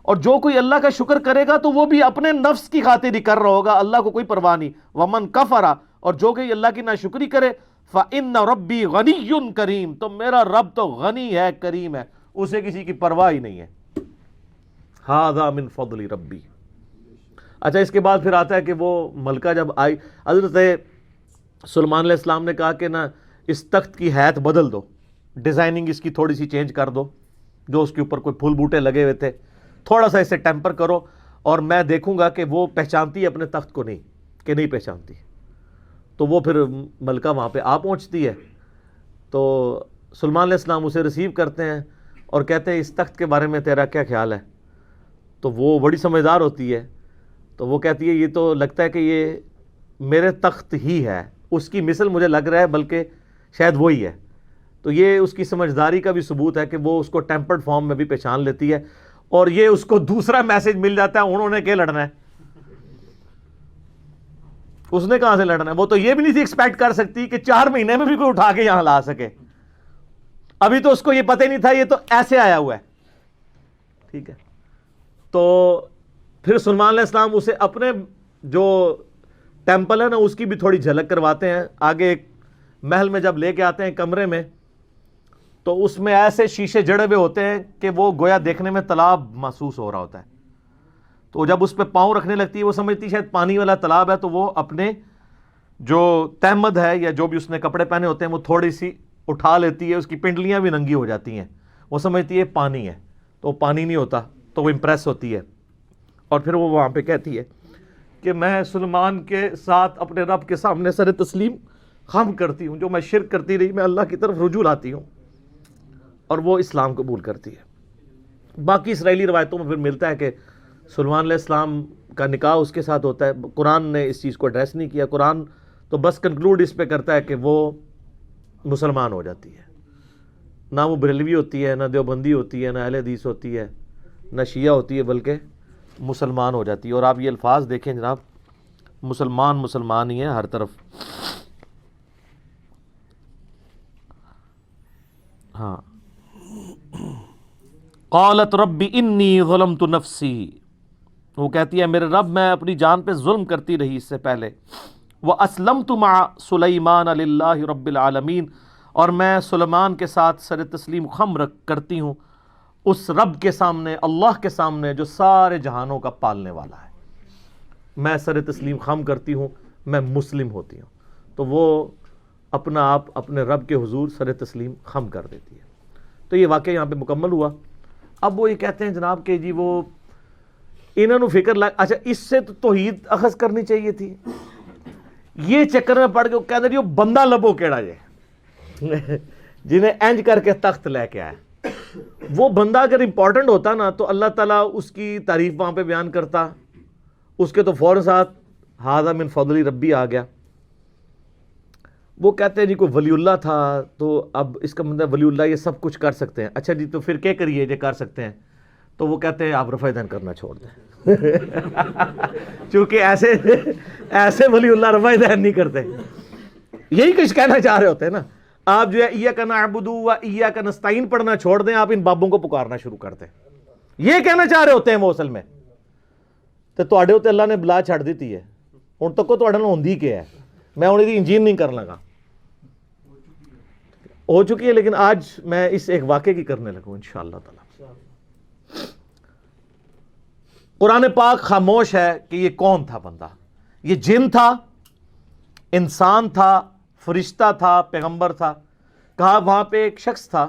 اور جو کوئی اللہ کا شکر کرے گا تو وہ بھی اپنے نفس کی خاطر ہی کر رہا ہوگا، اللہ کو کوئی پرواہ نہیں. ومن کفر، اور جو کوئی اللہ کی ناشکری کرے، فإن ربی غنی کریم، تو میرا رب تو غنی ہے، کریم ہے، اسے کسی کی پرواہ ہی نہیں ہے. ھذا من فضل ربی. اچھا اس کے بعد پھر آتا ہے کہ وہ ملکہ جب آئی، حضرت سلیمان علیہ السلام نے کہا کہ نا اس تخت کی حیت بدل دو، ڈیزائننگ اس کی تھوڑی سی چینج کر دو، جو اس کے اوپر کوئی پھول بوٹے لگے ہوئے تھے تھوڑا سا اسے ٹیمپر کرو، اور میں دیکھوں گا کہ وہ پہچانتی ہے اپنے تخت کو کہ نہیں پہچانتی. تو وہ پھر ملکہ وہاں پہ آ پہنچتی ہے. تو سلیمان علیہ السلام اسے ریسیو کرتے ہیں اور کہتے ہیں اس تخت کے بارے میں تیرا کیا خیال ہے؟ تو وہ بڑی سمجھدار ہوتی ہے، تو وہ کہتی ہے یہ تو لگتا ہے کہ یہ میرے تخت ہی ہے، اس کی مثل مجھے لگ رہا ہے، بلکہ شاید وہی ہے. تو یہ اس کی سمجھداری کا بھی ثبوت ہے کہ وہ اس کو ٹیمپرڈ فارم میں بھی پہچان لیتی ہے. اور یہ اس کو دوسرا میسج مل جاتا ہے، انہوں نے کیا لڑنا ہے، اس نے کہاں سے لڑنا ہے. وہ تو یہ بھی نہیں تھی ایکسپیکٹ کر سکتی کہ 4 مہینے میں بھی کوئی اٹھا کے یہاں لا سکے. ابھی تو اس کو یہ پتہ ہی نہیں تھا، یہ تو ایسے آیا ہوا ہے. ٹھیک ہے. تو پھر سلیمان علیہ السلام اسے اپنے جو ٹیمپل ہے نا اس کی بھی تھوڑی جھلک کرواتے ہیں. آگے ایک محل میں جب لے کے آتے ہیں کمرے میں، تو اس میں ایسے شیشے جڑے ہوئے ہوتے ہیں کہ وہ گویا دیکھنے میں تالاب محسوس ہو رہا ہوتا ہے. تو جب اس پہ پاؤں رکھنے لگتی ہے وہ سمجھتی ہے شاید پانی والا تالاب ہے، تو وہ اپنے جو تہمد ہے یا جو بھی اس نے کپڑے پہنے ہوتے ہیں وہ تھوڑی سی اٹھا لیتی ہے، اس کی پنڈلیاں بھی ننگی ہو جاتی ہیں، وہ سمجھتی ہے پانی ہے، تو وہ پانی نہیں ہوتا، تو وہ امپریس ہوتی ہے. اور پھر وہ وہاں پہ کہتی ہے کہ میں سلیمان کے ساتھ اپنے رب کے سامنے سر تسلیم خم کرتی ہوں، جو میں شرک کرتی رہی میں اللہ کی طرف رجوع لاتی ہوں. اور وہ اسلام قبول کرتی ہے. باقی اسرائیلی روایتوں میں پھر ملتا ہے کہ سلیمان علیہ السلام کا نکاح اس کے ساتھ ہوتا ہے. قرآن نے اس چیز کو ایڈریس نہیں کیا. قرآن تو بس کنکلوڈ اس پہ کرتا ہے کہ وہ مسلمان ہو جاتی ہے. نہ وہ بریلوی ہوتی ہے، نہ دیوبندی ہوتی ہے، نہ اہل حدیث ہوتی ہے، نہ شیعہ ہوتی ہے، بلکہ مسلمان ہو جاتی ہے. اور آپ یہ الفاظ دیکھیں جناب، مسلمان ہی ہیں ہر طرف. ہاں، قالت رب انی ظلمت نفسی، وہ کہتی ہے میرے رب میں اپنی جان پہ ظلم کرتی رہی اس سے پہلے. وَأَسْلَمْتُ مَعَ سُلَيْمَانَ لِلَّهِ رَبِّ الْعَالَمِينَ، اور میں سلیمان کے ساتھ سر تسلیم خم کرتی ہوں اس رب کے سامنے، اللہ کے سامنے جو سارے جہانوں کا پالنے والا ہے. میں سر تسلیم خم کرتی ہوں، میں مسلم ہوتی ہوں. تو وہ اپنا آپ اپنے رب کے حضور سر تسلیم خم کر دیتی ہے. تو یہ واقعہ یہاں پہ مکمل ہوا. اب وہ یہ کہتے ہیں جناب کہ جی وہ انہوں نے فکر لگ، اچھا اس سے تو توحید اخذ کرنی چاہیے تھی. یہ چکر میں پڑ کے وہ کہتے ہیں وہ بندہ لبو کیڑا جے جنہیں انج کر کے تخت لے کے آیا. وہ بندہ اگر امپورٹنٹ ہوتا نا تو اللہ تعالیٰ اس کی تعریف وہاں پہ بیان کرتا، اس کے تو فوراً ساتھ ھذا من فضل ربی آ گیا. وہ کہتے ہیں جی کوئی ولی اللہ تھا تو اب اس کا مطلب ولی اللہ یہ سب کچھ کر سکتے ہیں. اچھا جی تو پھر کیا کریے جو کر سکتے ہیں؟ تو وہ کہتے ہیں آپ رفع دین کرنا چھوڑ دیں چونکہ ایسے ولی اللہ رفع دین نہیں کرتے. یہی کچھ کہنا چاہ رہے ہوتے ہیں نا آپ، جو ہے ایاک نعبد و ایاک نستعین پڑھنا چھوڑ دیں، آپ ان بابوں کو پکارنا شروع کر دیں. یہ کہنا چاہ رہے ہوتے ہیں وہ اصل میں. تو تواڈے تے اللہ نے بلا چھڑ دیتی ہے، ہن تک تواڈے نال ہوندی کیا ہے؟ میں ہن دی انجین نہیں کر لگا، ہو چکی ہے، لیکن آج میں اس ایک واقعے کی کرنے لگوں انشاءاللہ تعالی. قرآن پاک خاموش ہے کہ یہ کون تھا بندہ. یہ جن تھا، انسان تھا، فرشتہ تھا، پیغمبر تھا. کہا وہاں پہ ایک شخص تھا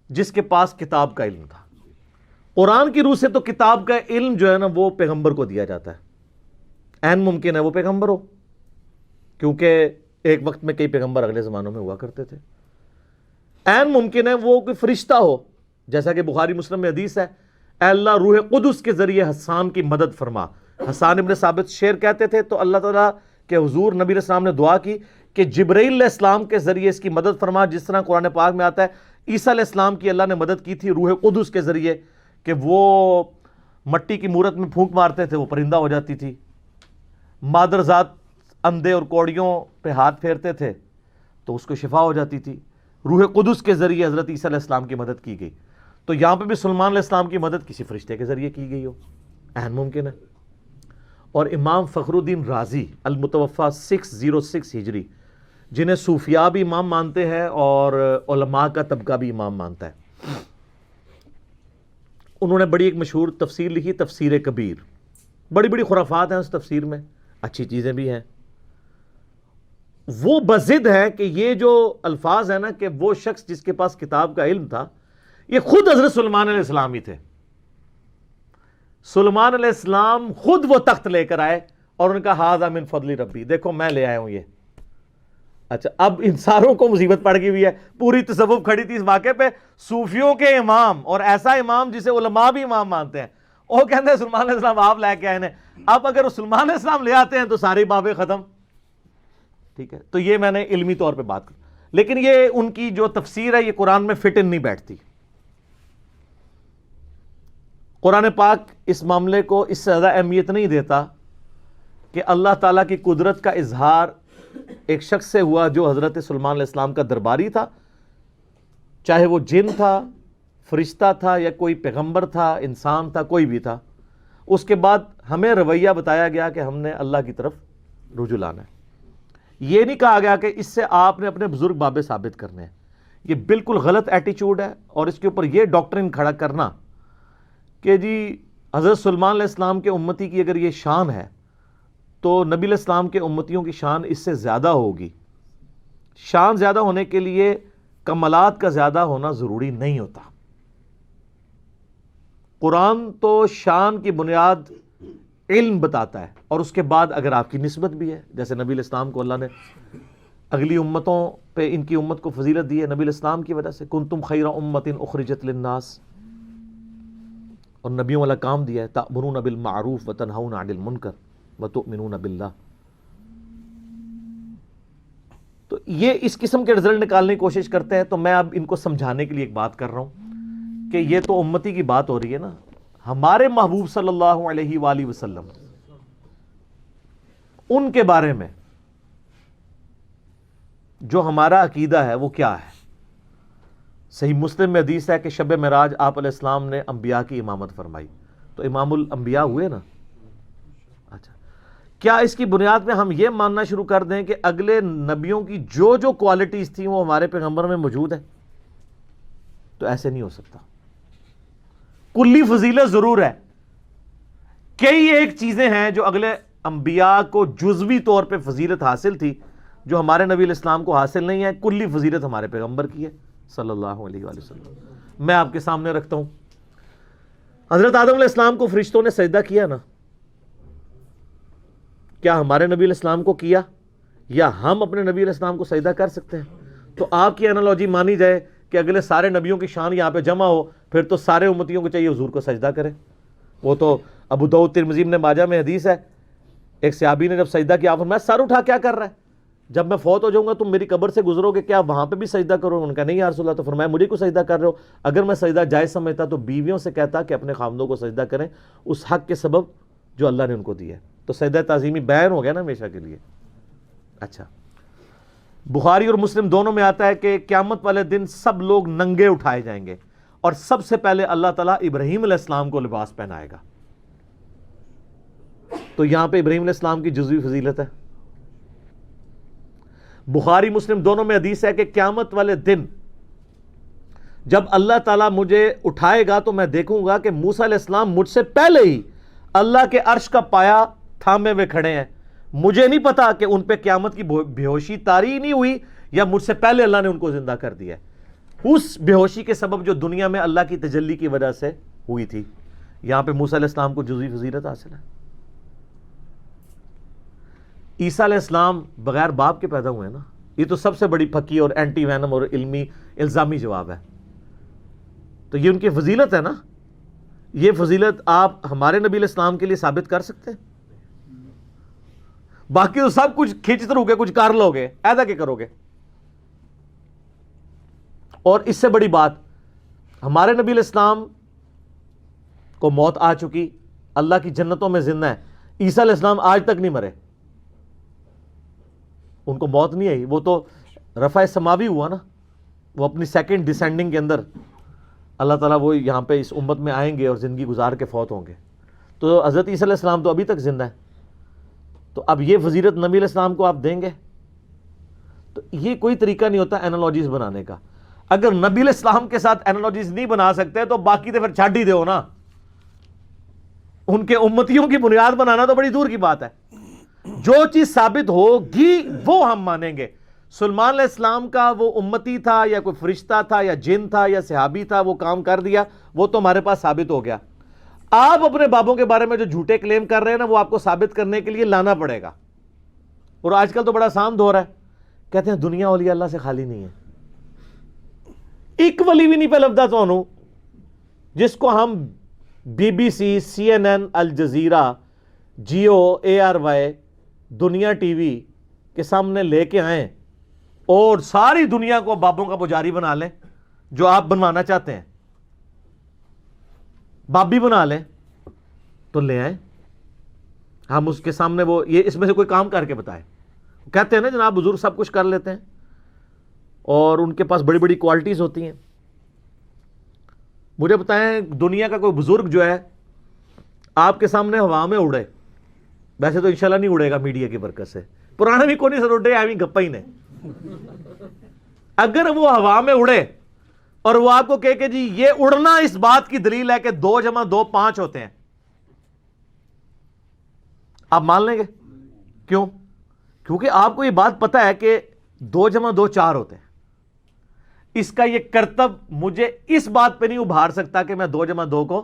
جس کے پاس کتاب کا علم تھا. قرآن کی روح سے تو کتاب کا علم جو ہے نا وہ پیغمبر کو دیا جاتا ہے. عین ممکن ہے وہ پیغمبر ہو، کیونکہ ایک وقت میں کئی پیغمبر اگلے زمانوں میں ہوا کرتے تھے. عین ممکن ہے وہ کوئی فرشتہ ہو، جیسا کہ بخاری مسلم میں حدیث ہے، اے اللہ روح قدس کے ذریعے حسان کی مدد فرما. حسان ابن ثابت شعر کہتے تھے تو اللہ تعالیٰ کے حضور نبی علیہ السلام نے دعا کی کہ جبرائیل علیہ السلام کے ذریعے اس کی مدد فرما، جس طرح قرآن پاک میں آتا ہے عیسیٰ علیہ السلام کی اللہ نے مدد کی تھی روح قدس کے ذریعے کہ وہ مٹی کی مورت میں پھونک مارتے تھے وہ پرندہ ہو جاتی تھی. مادر ذات اندھے اور کوڑیوں پہ ہاتھ پھیرتے تھے تو اس کو شفا ہو جاتی تھی. روح قدس کے ذریعے حضرت عیسیٰ علیہ السلام کی مدد کی گئی. تو یہاں پہ بھی سلیمان علیہ السلام کی مدد کسی فرشتے کے ذریعے کی گئی ہو، عین ممکن ہے. اور امام فخر الدین رازی المتوفی 606 ہجری، جنہیں صوفیاء بھی امام مانتے ہیں اور علماء کا طبقہ بھی امام مانتا ہے، انہوں نے بڑی ایک مشہور تفسیر لکھی، تفسیر کبیر. بڑی بڑی خرافات ہیں اس تفسیر میں، اچھی چیزیں بھی ہیں. وہ بضد ہے کہ یہ جو الفاظ ہیں نا کہ وہ شخص جس کے پاس کتاب کا علم تھا یہ خود حضرت سلیمان علیہ السلام ہی تھے. سلیمان علیہ السلام خود وہ تخت لے کر آئے اور ان کا ھذا من فضل ربی، دیکھو میں لے آیا ہوں یہ. اچھا اب ان ساروں کو مصیبت پڑ گئی ہوئی ہے، پوری تصوف کھڑی تھی اس واقعے پہ. صوفیوں کے امام اور ایسا امام جسے علماء بھی امام مانتے ہیں، وہ کہتے ہیں سلیمان علیہ السلام آپ لے کے آئے ہیں. اب اگر سلیمان علیہ السلام لے آتے ہیں تو ساری بابیں ختم. ٹھیک ہے، تو یہ میں نے علمی طور پہ بات کی، لیکن یہ ان کی جو تفسیر ہے یہ قرآن میں فٹ ان نہیں بیٹھتی. قرآن پاک اس معاملے کو اس سے زیادہ اہمیت نہیں دیتا کہ اللہ تعالیٰ کی قدرت کا اظہار ایک شخص سے ہوا جو حضرت سلیمان علیہ السلام کا درباری تھا، چاہے وہ جن تھا، فرشتہ تھا یا کوئی پیغمبر تھا، انسان تھا، کوئی بھی تھا. اس کے بعد ہمیں رویہ بتایا گیا کہ ہم نے اللہ کی طرف رجوع لانا ہے. یہ نہیں کہا گیا کہ اس سے آپ نے اپنے بزرگ بابے ثابت کرنے ہیں. یہ بالکل غلط ایٹیچیوڈ ہے. اور اس کے اوپر یہ ڈاکٹرن کھڑا کرنا کہ جی حضرت سلیمان علیہ السلام کے امتی کی اگر یہ شان ہے تو نبی علیہ السلام کے امتیوں کی شان اس سے زیادہ ہوگی. شان زیادہ ہونے کے لیے کمالات کا زیادہ ہونا ضروری نہیں ہوتا. قرآن تو شان کی بنیاد علم بتاتا ہے اور اس کے بعد اگر آپ کی نسبت بھی ہے، جیسے نبی علیہ السلام کو اللہ نے اگلی امتوں پہ ان کی امت کو فضیلت دی ہے نبی علیہ السلام کی وجہ سے، کنتم خیر امت اخرجت للناس، اور نبیوں والا کام دیا ہے، تأمرون بالمعروف وتنہون عن المنکر وتؤمنون باللہ. تو یہ اس قسم کے رزلٹ نکالنے کی کوشش کرتے ہیں. تو میں اب ان کو سمجھانے کے لیے ایک بات کر رہا ہوں کہ یہ تو امتی کی بات ہو رہی ہے نا. ہمارے محبوب صلی اللہ علیہ وآلہ وسلم ان کے بارے میں جو ہمارا عقیدہ ہے وہ کیا ہے؟ صحیح مسلم میں حدیث ہے کہ شب معراج آپ علیہ السلام نے انبیاء کی امامت فرمائی. تو امام الانبیاء ہوئے نا. اچھا، کیا اس کی بنیاد میں ہم یہ ماننا شروع کر دیں کہ اگلے نبیوں کی جو جو کوالٹیز تھیں وہ ہمارے پیغمبر میں موجود ہے؟ تو ایسے نہیں ہو سکتا. کلی فضیلت ضرور ہے، کئی ایک چیزیں ہیں جو اگلے انبیاء کو جزوی طور پہ فضیلت حاصل تھی جو ہمارے نبی علیہ السلام کو حاصل نہیں ہے. کلی فضیلت ہمارے پیغمبر کی ہے صلی اللہ علیہ وآلہ وسلم. میں آپ کے سامنے رکھتا ہوں، حضرت آدم علیہ السلام کو فرشتوں نے سجدہ کیا نا. کیا ہمارے نبی علیہ السلام کو کیا یا ہم اپنے نبی علیہ السلام کو سجدہ کر سکتے ہیں؟ تو آپ کی انالوجی مانی جائے کہ اگلے سارے نبیوں کی شان یہاں پہ جمع ہو، پھر تو سارے امتیوں کو چاہیے حضور کو سجدہ کریں. وہ تو ابو داؤد ترمذی ابن ماجہ میں حدیث ہے، ایک صحابی نے جب سجدہ کیا فرمایا سر اٹھا کیا کر رہا ہے؟ جب میں فوت ہو جاؤں گا تم میری قبر سے گزرو گے کیا وہاں پہ بھی سجدہ کرو؟ انہوں نے کہا نہیں یا رسول اللہ. تو فرمایا مجھے کو سجدہ کر رہے ہو؟ اگر میں سجدہ جائز سمجھتا تو بیویوں سے کہتا کہ اپنے خامدوں کو سجدہ کریں اس حق کے سبب جو اللہ نے ان کو دیا ہے. تو سجدہ تعظیمی بیان ہو گیا نا ہمیشہ کے لیے. اچھا، بخاری اور مسلم دونوں میں آتا ہے کہ قیامت والے دن سب لوگ ننگے اٹھائے جائیں گے اور سب سے پہلے اللہ تعالیٰ ابراہیم علیہ السلام کو لباس پہنائے گا. تو یہاں پہ ابراہیم علیہ السلام کی جزوی فضیلت ہے. بخاری مسلم دونوں میں حدیث ہے کہ قیامت والے دن جب اللہ تعالیٰ مجھے اٹھائے گا تو میں دیکھوں گا کہ موسیٰ علیہ السلام مجھ سے پہلے ہی اللہ کے عرش کا پایا تھامے ہوئے کھڑے ہیں. مجھے نہیں پتا کہ ان پہ قیامت کی بے ہوشی طاری نہیں ہوئی یا مجھ سے پہلے اللہ نے ان کو زندہ کر دیا ہے، اس بے ہوشی کے سبب جو دنیا میں اللہ کی تجلی کی وجہ سے ہوئی تھی. یہاں پہ موسیٰ علیہ السلام کو جزوی فضیلت حاصل ہے. عیسیٰ علیہ السلام بغیر باپ کے پیدا ہوئے ہیں نا. یہ تو سب سے بڑی پھکی اور اینٹی وینم اور علمی الزامی جواب ہے. تو یہ ان کی فضیلت ہے نا. یہ فضیلت آپ ہمارے نبی علیہ السلام کے لیے ثابت کر سکتے ہیں؟ باقی تو سب کچھ کھینچتے رہو گے، کچھ کر لو گے، ایسا کیا کرو گے؟ اور اس سے بڑی بات، ہمارے نبی علیہ السلام کو موت آ چکی، اللہ کی جنتوں میں زندہ ہے. عیسیٰ علیہ السلام آج تک نہیں مرے، ان کو موت نہیں آئی. وہ تو رفع سماوی ہوا نا، وہ اپنی سیکنڈ ڈیسینڈنگ کے اندر اللہ تعالیٰ وہ یہاں پہ اس امت میں آئیں گے اور زندگی گزار کے فوت ہوں گے. تو حضرت عیسیٰ علیہ السلام تو ابھی تک زندہ ہے. تو اب یہ فضیلت نبی علیہ السلام کو آپ دیں گے؟ تو یہ کوئی طریقہ نہیں ہوتا اینالوجیز بنانے کا. اگر نبی علیہ السلام کے ساتھ اینالوجیز نہیں بنا سکتے تو باقی تو پھر چھڈ ہی دو نا. ان کے امتیوں کی بنیاد بنانا تو بڑی دور کی بات ہے. جو چیز ثابت ہوگی وہ ہم مانیں گے. سلیمان علیہ السلام کا وہ امتی تھا یا کوئی فرشتہ تھا یا جن تھا یا صحابی تھا، وہ کام کر دیا، وہ تو ہمارے پاس ثابت ہو گیا. آپ اپنے بابوں کے بارے میں جو جھوٹے کلیم کر رہے ہیں نا، وہ آپ کو ثابت کرنے کے لیے لانا پڑے گا. اور آج کل تو بڑا آسان دور ہے، کہتے ہیں دنیا اولیاء اللہ سے خالی نہیں ہے. ایک ولی بھی نہیں پہ لبدا تو جس کو ہم B B C, CNN، Al Jazeera, Geo, ARY، Dunya T V کے سامنے لے کے آئیں اور ساری دنیا کو بابوں کا پجاری بنا لیں جو آپ بنوانا چاہتے ہیں. بابی بنا لیں تو لے آئیں، ہم اس کے سامنے وہ یہ اس میں سے کوئی کام کر کے بتائیں. کہتے ہیں نا جناب بزرگ سب کچھ کر لیتے ہیں اور ان کے پاس بڑی بڑی کوالٹیز ہوتی ہیں. مجھے بتائیں دنیا کا کوئی بزرگ جو ہے آپ کے سامنے ہوا میں اڑے، ویسے تو انشاءاللہ نہیں اڑے گا میڈیا کی برکت سے، پرانے بھی کوئی نہیں سر اڑے آئی گپا ہی نے. اگر وہ ہوا میں اڑے اور وہ آپ کو کہے کہ جی یہ اڑنا اس بات کی دلیل ہے کہ 2 + 2 5 ہوتے ہیں، آپ مان لیں گے؟ کیوں؟ کیونکہ آپ کو یہ بات پتا ہے کہ 2 + 2 4 ہوتے ہیں. اس کا یہ کرتب مجھے اس بات پہ نہیں ابھار سکتا کہ میں 2 + 2 کو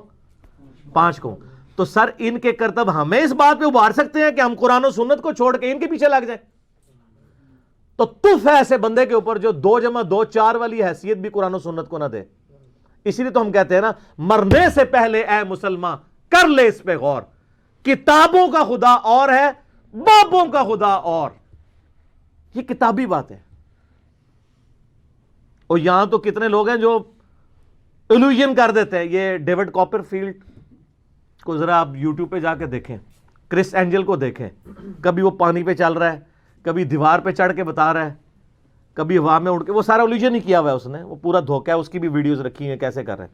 5 کہوں. تو سر ان کے کرتب ہمیں اس بات پہ ابھار سکتے ہیں کہ ہم قرآن و سنت کو چھوڑ کے ان کے پیچھے لگ جائیں؟ تو تف ہے ایسے بندے کے اوپر جو 2 + 2 4 والی حیثیت بھی قرآن و سنت کو نہ دے. اسی لیے تو ہم کہتے ہیں نا، مرنے سے پہلے اے مسلمان کر لے اس پہ غور. کتابوں کا خدا اور ہے، بابوں کا خدا اور. یہ کتابی بات ہے. اور یہاں تو کتنے لوگ ہیں جو ایلوژن کر دیتے ہیں. یہ ڈیوڈ کاپر فیلڈ کو ذرا آپ یوٹیوب پہ جا کے دیکھیں, کرس اینجل کو دیکھیں, کبھی وہ پانی پہ چل رہا ہے, کبھی دیوار پہ چڑھ کے بتا رہا ہے, کبھی ہوا میں اڑ کے, وہ سارا ایلوژن ہی کیا ہوا ہے اس نے, وہ پورا دھوکہ ہے, اس کی بھی ویڈیوز رکھی ہیں کیسے کر رہے ہیں.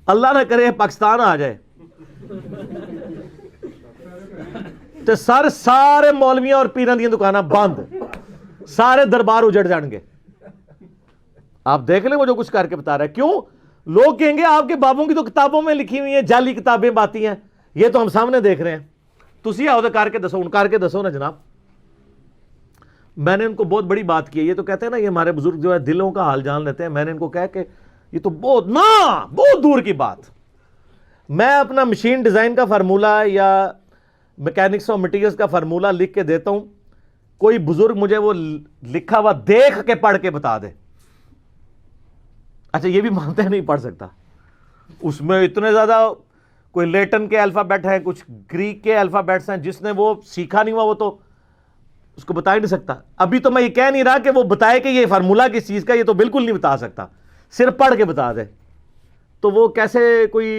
اللہ نہ کرے پاکستان آ جائے تو سارے مولویاں اور پیراں دی دکاناں بند, سارے دربار اجڑ جان گے. آپ دیکھ لیں وہ جو کچھ کر کے بتا رہا ہے. کیوں؟ لوگ کہیں گے آپ کے بابوں کی تو کتابوں میں لکھی ہوئی ہیں, جعلی کتابیں باتی ہیں, یہ تو ہم سامنے دیکھ رہے ہیں. تسی آؤ تو کر کے دسو, ان کر کے دسو نا جناب. میں نے ان کو بہت بڑی بات کی ہے. یہ تو کہتے ہیں نا یہ ہمارے بزرگ جو ہے دلوں کا حال جان لیتے ہیں. میں نے ان کو کہا کہ یہ تو بہت دور کی بات. میں اپنا مشین ڈیزائن کا فارمولہ یا میکینکس اور مٹیریلز کا فارمولہ لکھ کے دیتا ہوں, کوئی بزرگ مجھے وہ لکھا ہوا دیکھ کے پڑھ کے بتا دے. اچھا یہ بھی مانتے ہیں نہیں پڑھ سکتا, اس میں اتنے زیادہ کوئی لیٹن کے الفابیٹ ہیں, کچھ گریک کے الفابیٹس ہیں, جس نے وہ سیکھا نہیں ہوا وہ تو اس کو بتا ہی نہیں سکتا. ابھی تو میں یہ کہہ نہیں رہا کہ وہ بتائے کہ یہ فارمولہ کس چیز کا, یہ تو بالکل نہیں بتا سکتا, صرف پڑھ کے بتا دے. تو وہ کیسے کوئی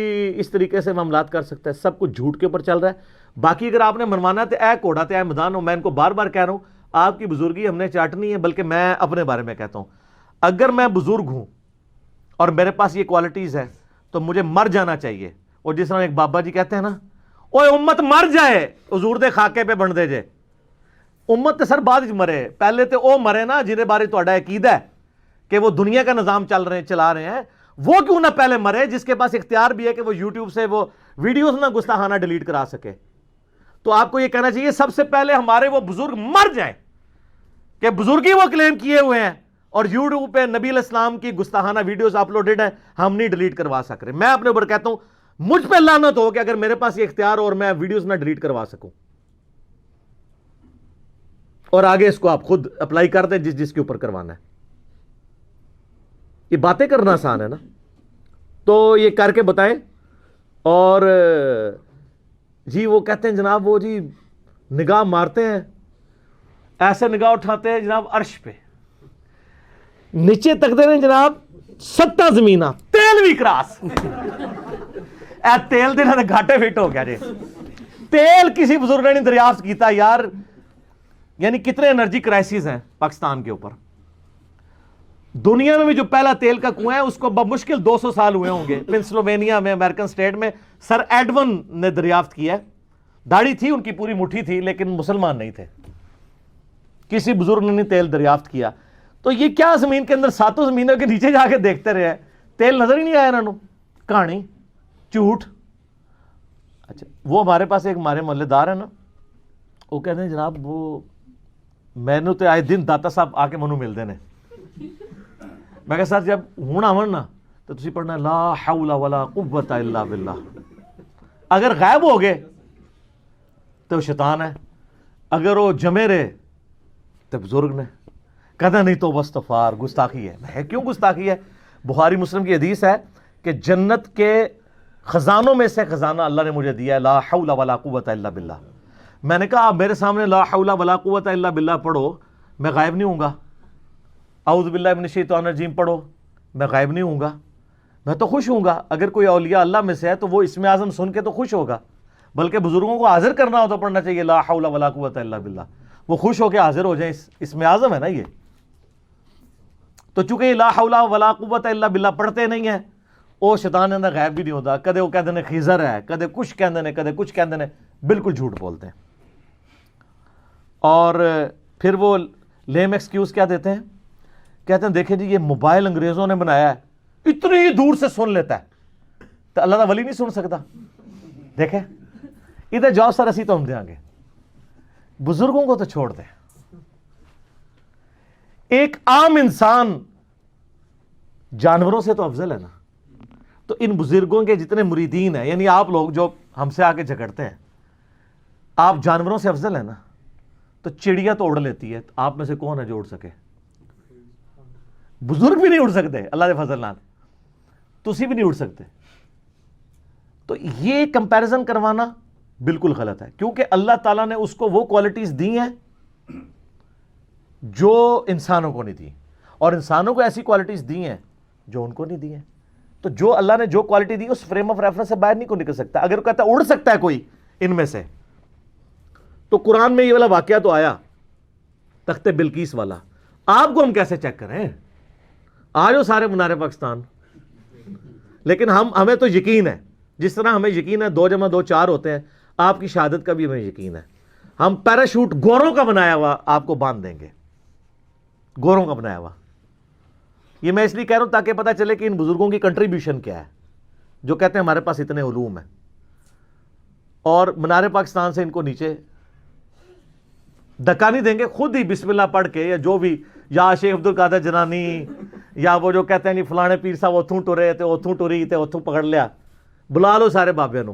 اس طریقے سے معاملات کر سکتا ہے؟ سب کچھ جھوٹ کے اوپر چل رہا ہے. باقی اگر آپ نے منوانا تو اے کوڑا تے اے میدان ہو. میں ان کو بار بار کہہ رہا ہوں آپ کی بزرگی ہم نے چاٹنی ہے, بلکہ میں اپنے بارے میں کہتا ہوں اگر میں بزرگ ہوں اور میرے پاس یہ کوالٹیز ہے تو مجھے مر جانا چاہیے. اور جس طرح ایک بابا جی کہتے ہیں نا, اوے امت مر جائے حضور دے خاکے پہ بن دے جے. امت تے سر بعد وچ مرے, پہلے تے او مرے نا جنہیں بارے تہاڈا عقیدہ ہے کہ وہ دنیا کا نظام چلا رہے ہیں, وہ کیوں نہ پہلے مرے جس کے پاس اختیار بھی ہے کہ وہ یوٹیوب سے وہ ویڈیوز نہ گستاخانہ ڈیلیٹ کرا سکے. تو آپ کو یہ کہنا چاہیے سب سے پہلے ہمارے وہ بزرگ مر جائیں کہ بزرگی وہ کلیم کیے ہوئے ہیں, اور یوٹیوب پہ نبی علیہ السلام کی گستاخانہ ویڈیوز اپلوڈڈ ہیں, ہم نہیں ڈیلیٹ کروا سک رہے. میں اپنے اوپر کہتا ہوں مجھ پہ لعنت ہو کہ اگر میرے پاس یہ اختیار ہو اور میں ویڈیوز نہ ڈیلیٹ کروا سکوں. اور آگے اس کو آپ خود اپلائی کر دیں جس کے اوپر کروانا ہے. یہ باتیں کرنا آسان ہے نا, تو یہ کر کے بتائیں. اور جی وہ کہتے ہیں جناب وہ جی نگاہ مارتے ہیں, ایسے نگاہ اٹھاتے ہیں جناب عرش پہ, نیچے تکتے ہیں جناب 7 زمینہ, تیل بھی کراس. اے تیل دے نہ گھاٹے فٹ ہو گیا جی. تیل کسی بزرگ نے نہیں دریافت کیتا یار. یعنی کتنے انرجی کرائسس ہیں پاکستان کے اوپر. دنیا میں بھی جو پہلا تیل کا کنواں ہے اس کو بمشکل 200 سال ہوئے ہوں گے. پنسلوینیا میں امریکن سٹیٹ میں سر ایڈون نے دریافت کیا ہے. داڑھی تھی ان کی پوری مٹھی تھی, لیکن مسلمان نہیں تھے. کسی بزرگ نے نہیں تیل دریافت کیا. تو یہ کیا زمین کے اندر 7 زمینوں کے نیچے جا کے دیکھتے رہے, تیل نظر ہی نہیں آیا انہوں. کہانی جھوٹ. اچھا وہ ہمارے پاس ایک ہمارے محلے دار ہے نا, وہ کہتے ہیں جناب وہ میں نے تو آئے دن داتا صاحب آ کے منو ملتے ہیں. میں کہا سر جب ہوں آون نا تو تسی پڑھنا لا حول ولا قوت الا باللہ. اگر غائب ہو گئے تو شیطان ہے, اگر وہ جمے رہے تو بزرگ نے. کہتا نہیں تو استغفار, گستاخی ہے. میں کیوں گستاخی ہے؟ بخاری مسلم کی حدیث ہے کہ جنت کے خزانوں میں سے خزانہ اللہ نے مجھے دیا ہے, لا حول ولا قوت الا باللہ. میں نے کہا آپ میرے سامنے لا حول ولا قوت الا باللہ پڑھو, میں غائب نہیں ہوں گا. اعوذ باللہ من الشیطان الرجیم پڑھو, میں غائب نہیں ہوں گا. میں تو خوش ہوں گا. اگر کوئی اولیاء اللہ میں سے ہے تو وہ اسم اعظم سن کے تو خوش ہوگا, بلکہ بزرگوں کو حاضر کرنا ہو تو پڑھنا چاہیے لا حول ولا قوت الا باللہ. وہ خوش ہو کے حاضر ہو جائیں, اسم اعظم ہے نا یہ. تو چونکہ یہ لا حول ولا قوت الا باللہ پڑھتے نہیں ہیں, وہ شیطان اندر غائب بھی نہیں ہوتا. کدے وہ کہتے ہیں خیزر ہے, کدے کچھ کہتے ہیں, کدے کچھ کہتے ہیں, بالکل جھوٹ بولتے ہیں. اور پھر وہ لیم ایکسکیوز کیا دیتے ہیں, کہتے ہیں دیکھیں جی یہ موبائل انگریزوں نے بنایا ہے, اتنی ہی دور سے سن لیتا ہے, تو اللہ کا ولی نہیں سن سکتا. دیکھیں ادھر جاؤ سر اسی تو ہم دیں گے, بزرگوں کو تو چھوڑ دیں. ایک عام انسان جانوروں سے تو افضل ہے نا. تو ان بزرگوں کے جتنے مریدین ہیں, یعنی آپ لوگ جو ہم سے آگے جھگڑتے ہیں, آپ جانوروں سے افضل ہیں نا. تو چڑیا تو اڑ لیتی ہے, آپ میں سے کون ہے جو اڑ سکے؟ بزرگ بھی نہیں اڑ سکتے اللہ کے فضل نال, تسی بھی نہیں اڑ سکتے. تو یہ کمپیریزن کروانا بالکل غلط ہے, کیونکہ اللہ تعالیٰ نے اس کو وہ کوالٹیز دی ہیں جو انسانوں کو نہیں دی. اور انسانوں کو ایسی کوالٹیز دی ہیں جو ان کو نہیں دی ہیں. تو جو اللہ نے جو کوالٹی دی اس فریم آف ریفرنس سے باہر نہیں کو نکل سکتا. اگر کہتا ہے اڑ سکتا ہے کوئی ان میں سے, تو قرآن میں یہ والا واقعہ تو آیا تخت بلقیس والا, آپ کو ہم کیسے چیک کریں؟ آ جاؤ سارے منار پاکستان. لیکن ہمیں تو یقین ہے, جس طرح ہمیں یقین ہے 2 + 2 4 ہوتے ہیں, آپ کی شہادت کا بھی ہمیں یقین ہے. ہم پیراشوٹ گوروں کا بنایا ہوا آپ کو باندھ دیں گے, گوروں کا بنایا ہوا. یہ میں اس لیے کہہ رہا ہوں تاکہ پتہ چلے کہ ان بزرگوں کی کنٹریبیوشن کیا ہے, جو کہتے ہیں ہمارے پاس اتنے علوم ہیں, اور منار پاکستان سے ان کو نیچے دھکا نہیں دیں گے. خود ہی بسم اللہ پڑھ کے, یا جو بھی, یا شیخ عبد القادر جنانی, یا وہ جو کہتے ہیں نہیں فلانے پیر صاحب اتھوں ٹرے تے اتھوں ٹری تے اتھوں پکڑ لیا, بلا لو سارے بابے نو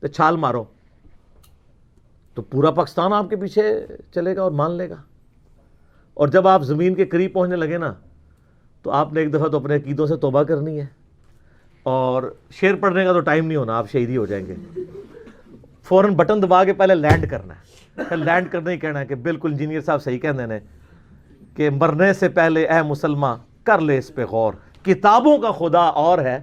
تے چھال مارو, تو پورا پاکستان آپ کے پیچھے چلے گا اور مان لے گا. اور جب آپ زمین کے قریب پہنچنے لگے نا, تو آپ نے ایک دفعہ تو اپنے عقیدوں سے توبہ کرنی ہے, اور شعر پڑھنے کا تو ٹائم نہیں ہونا, آپ شہید ہی ہو جائیں گے. فوراً بٹن دبا کے پہلے لینڈ کرنا ہے, لینڈ کرنا ہی کہنا ہے کہ بالکل انجینئر صاحب صحیح کہہ دینے کہ مرنے سے پہلے اے مسلمان کر لے اس پہ غور, کتابوں کا خدا اور ہے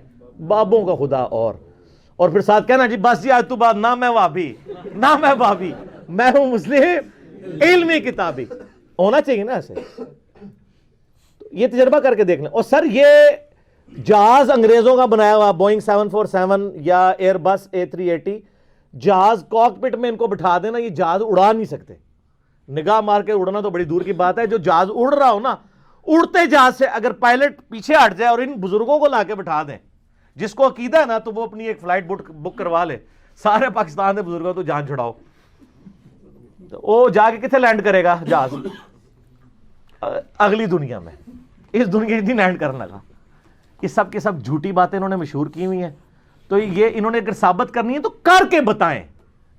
بابوں کا خدا اور پھر ساتھ کہنا جی بس جی آج تو بعد نہ میں وابی نہ میں بابی, میں ہوں مسلم علمی کتابی. ہونا چاہیے نا ایسے. یہ تجربہ کر کے دیکھ لیں. اور سر یہ جہاز انگریزوں کا بنایا ہوا بوئنگ 747 یا ایئر بس A380 جہاز, کاکپٹ میں ان کو بٹھا دینا, یہ جہاز اڑا نہیں سکتے. نگاہ مار کے اڑنا تو بڑی دور کی بات ہے. جو جہاز اڑ رہا ہو نا, اڑتے جہاز سے اگر پائلٹ پیچھے ہٹ جائے اور ان بزرگوں کو لا کے بٹھا دیں, جس کو عقیدہ ہے نا, تو وہ اپنی ایک فلائٹ بک کروا لے, سارے پاکستان کے بزرگوں تو جان چھڑاؤ. وہ جا کے کتنے لینڈ کرے گا جہاز؟ اگلی دنیا میں. اس دنیا نہیں لینڈ کرنے لگا. یہ سب کے سب جھوٹی باتیں انہوں نے مشہور کی ہوئی ہیں. تو یہ انہوں نے اگر ثابت کرنی ہے تو کر کے بتائیں.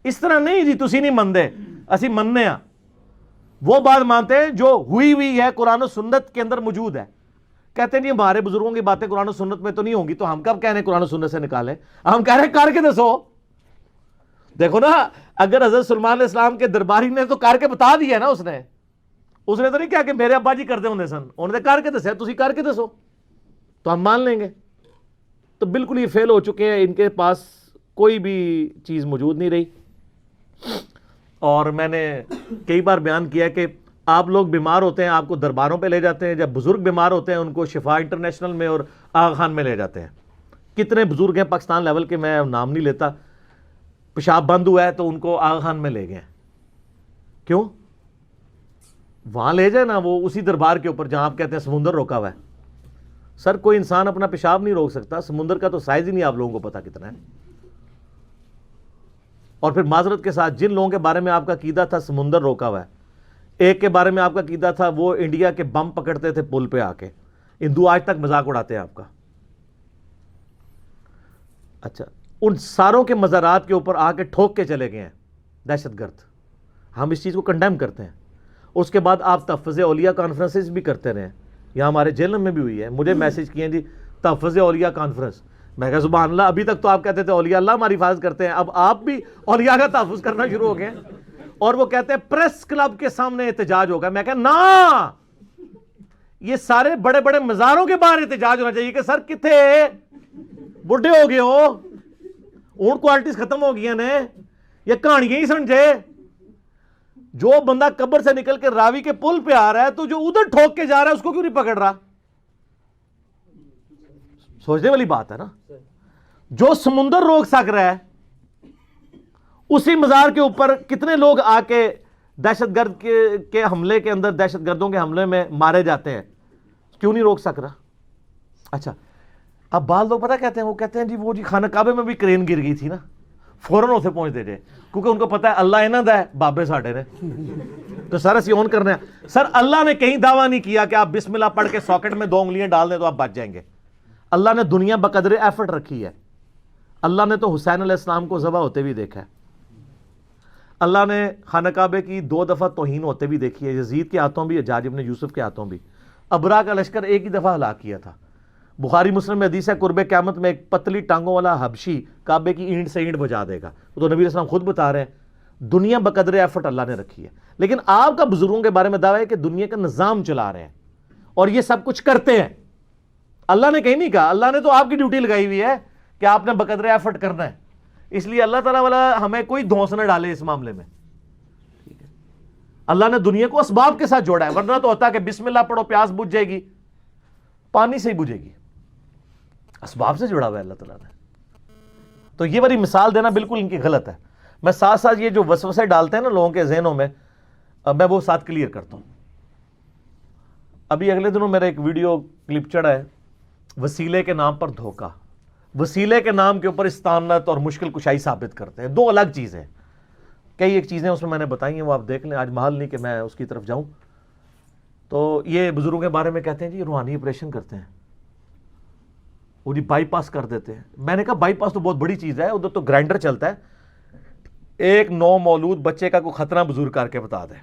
اس طرح نہیں جی تسی نہیں مندے اسی مننے ہاں. وہ بات مانتے ہیں جو ہوئی ہے, قرآن و سنت کے اندر موجود ہے. کہتے ہیں جی ہمارے بزرگوں کی باتیں قرآن و سنت میں تو نہیں ہوں گی, تو ہم کب کہہ رہے ہیں قرآن و سنت سے نکالیں؟ ہم کہہ رہے ہیں کر کے دسو. دیکھو نا, اگر حضرت سلمان علیہ السلام کے درباری نے تو کر کے بتا دیا نا, اس نے تو نہیں کہا کہ میرے ابا جی کرتے ہوندے سن, انہوں نے کر کے دسیا, تسی کر کے دسو تو ہم مان لیں گے. تو بالکل یہ فیل ہو چکے ہیں, ان کے پاس کوئی بھی چیز موجود نہیں رہی. اور میں نے کئی بار بیان کیا کہ آپ لوگ بیمار ہوتے ہیں, آپ کو درباروں پہ لے جاتے ہیں, جب بزرگ بیمار ہوتے ہیں ان کو شفا انٹرنیشنل میں اور آغا خان میں لے جاتے ہیں. کتنے بزرگ ہیں پاکستان لیول کے, میں نام نہیں لیتا, پیشاب بند ہوا ہے تو ان کو آغا خان میں لے گئے. کیوں؟ وہاں لے جائے نا, وہ اسی دربار کے اوپر جہاں آپ کہتے ہیں سمندر روکا ہوا ہے. سر کوئی انسان اپنا پیشاب نہیں روک سکتا, سمندر کا تو سائز ہی نہیں آپ لوگوں کو پتا کتنا ہے. اور پھر معذرت کے ساتھ جن لوگوں کے بارے میں آپ کا عقیدہ تھا سمندر روکا ہوا ہے, ایک کے بارے میں آپ کا عقیدہ تھا وہ انڈیا کے بم پکڑتے تھے پل پہ آ کے, ہندو آج تک مذاق اڑاتے ہیں آپ کا. اچھا, ان ساروں کے مزارات کے اوپر آ کے ٹھوک کے چلے گئے ہیں دہشت گرد. ہم اس چیز کو کنڈیم کرتے ہیں. اس کے بعد آپ تحفظ اولیاء کانفرنسز بھی کرتے رہے ہیں, یہاں ہمارے جیل میں بھی ہوئی ہے. مجھے میسج کیے ہیں جی تحفظ اولیاء کانفرنس. میں کہا سبحان اللہ, ابھی تک تو آپ کہتے تھے اولیاء اللہ ہماری حفاظت کرتے ہیں, اب آپ بھی اولیاء کا تحفظ کرنا شروع ہو گئے. اور وہ کہتے ہیں پریس کلب کے سامنے احتجاج ہوگا. میں کہا نا, یہ سارے بڑے بڑے مزاروں کے باہر احتجاج ہونا چاہیے کہ سر کتنے بڈھے ہو گئے ہو, اون کوالٹیز ختم ہو گئی نے, یہ کہانیاں ہی سمجھے. جو بندہ قبر سے نکل کے راوی کے پل پہ آ رہا ہے, تو جو ادھر ٹھوک کے جا رہا ہے اس کو کیوں نہیں پکڑ رہا؟ سوچنے والی بات ہے نا. جو سمندر روک سک رہا ہے, اسی مزار کے اوپر کتنے لوگ آ کے دہشت گرد کے حملے کے اندر, دہشت گردوں کے حملے میں مارے جاتے ہیں, کیوں نہیں روک سک رہا؟ اچھا, اب بعض لوگ پتہ کہتے ہیں, وہ کہتے ہیں جی وہ جی خانہ کعبے میں بھی کرین گر گئی تھی نا, فوراً اسے پہنچ دے جائے, کیونکہ ان کو پتہ ہے اللہ انہاں دا ہے, بابے ساڈے نے, تو سر اسی اون کرنا ہے. سر اللہ نے کہیں دعویٰ نہیں کیا کہ آپ بسم اللہ پڑھ کے ساکٹ میں 2 انگلیاں ڈال دیں تو آپ بچ جائیں گے. اللہ نے دنیا بقدر ایفرٹ رکھی ہے. اللہ نے تو حسین علیہ السلام کو ذبح ہوتے بھی دیکھا ہے. اللہ نے خانہ کعبے کی 2 دفعہ توہین ہوتے بھی دیکھی ہے, یزید کے ہاتھوں بھی, حجاج ابن یوسف کے ہاتھوں بھی. ابرا کا لشکر ایک ہی دفعہ ہلاک کیا تھا. بخاری مسلم میں حدیث ہے قرب قیامت میں ایک پتلی ٹانگوں والا حبشی کعبے کی اینٹ سے اینٹ بجا دے گا. تو نبی علیہ السلام خود بتا رہے ہیں دنیا بقدر ایفرٹ اللہ نے رکھی ہے. لیکن آپ کا بزرگوں کے بارے میں دعویٰ ہے کہ دنیا کا نظام چلا رہے ہیں, اور یہ سب کچھ کرتے ہیں. اللہ نے کہیں نہیں کہا, اللہ نے تو آپ کی ڈیوٹی لگائی ہوئی ہے کہ آپ نے بقدر ایفرٹ کرنا ہے. اس لیے اللہ تعالیٰ والا ہمیں کوئی دھونس نہ ڈالے اس معاملے میں. اللہ نے دنیا کو اسباب کے ساتھ جوڑا ہے, ورنہ تو ہوتا کہ بسم اللہ پڑھو پیاس بجھ جائے گی, پانی سے ہی بجھے گی. اسباب سے جڑا ہوا ہے اللہ تعالیٰ نے. تو یہ بڑی مثال دینا بالکل ان کی غلط ہے. میں ساتھ ساتھ یہ جو وسوسے ڈالتے ہیں نا لوگوں کے ذہنوں میں, میں وہ ساتھ کلیئر کرتا ہوں. ابھی اگلے دنوں میرا ایک ویڈیو کلپ چڑھا ہے, وسیلے کے نام پر دھوکہ. وسیلے کے نام کے اوپر استعانت اور مشکل کشائی ثابت کرتے ہیں, دو الگ چیزیں. کئی ایک چیزیں اس میں نے بتائی ہیں, وہ آپ دیکھ لیں, آج محال نہیں کہ میں اس کی طرف جاؤں. تو یہ بزرگوں کے بارے میں کہتے ہیں جی روحانی آپریشن کرتے ہیں, وہ جی بائی پاس کر دیتے ہیں. میں نے کہا بائی پاس تو بہت بڑی چیز ہے, ادھر تو گرائنڈر چلتا ہے. ایک نو مولود بچے کا کوئی خطرہ بزرگ کر کے بتا دے,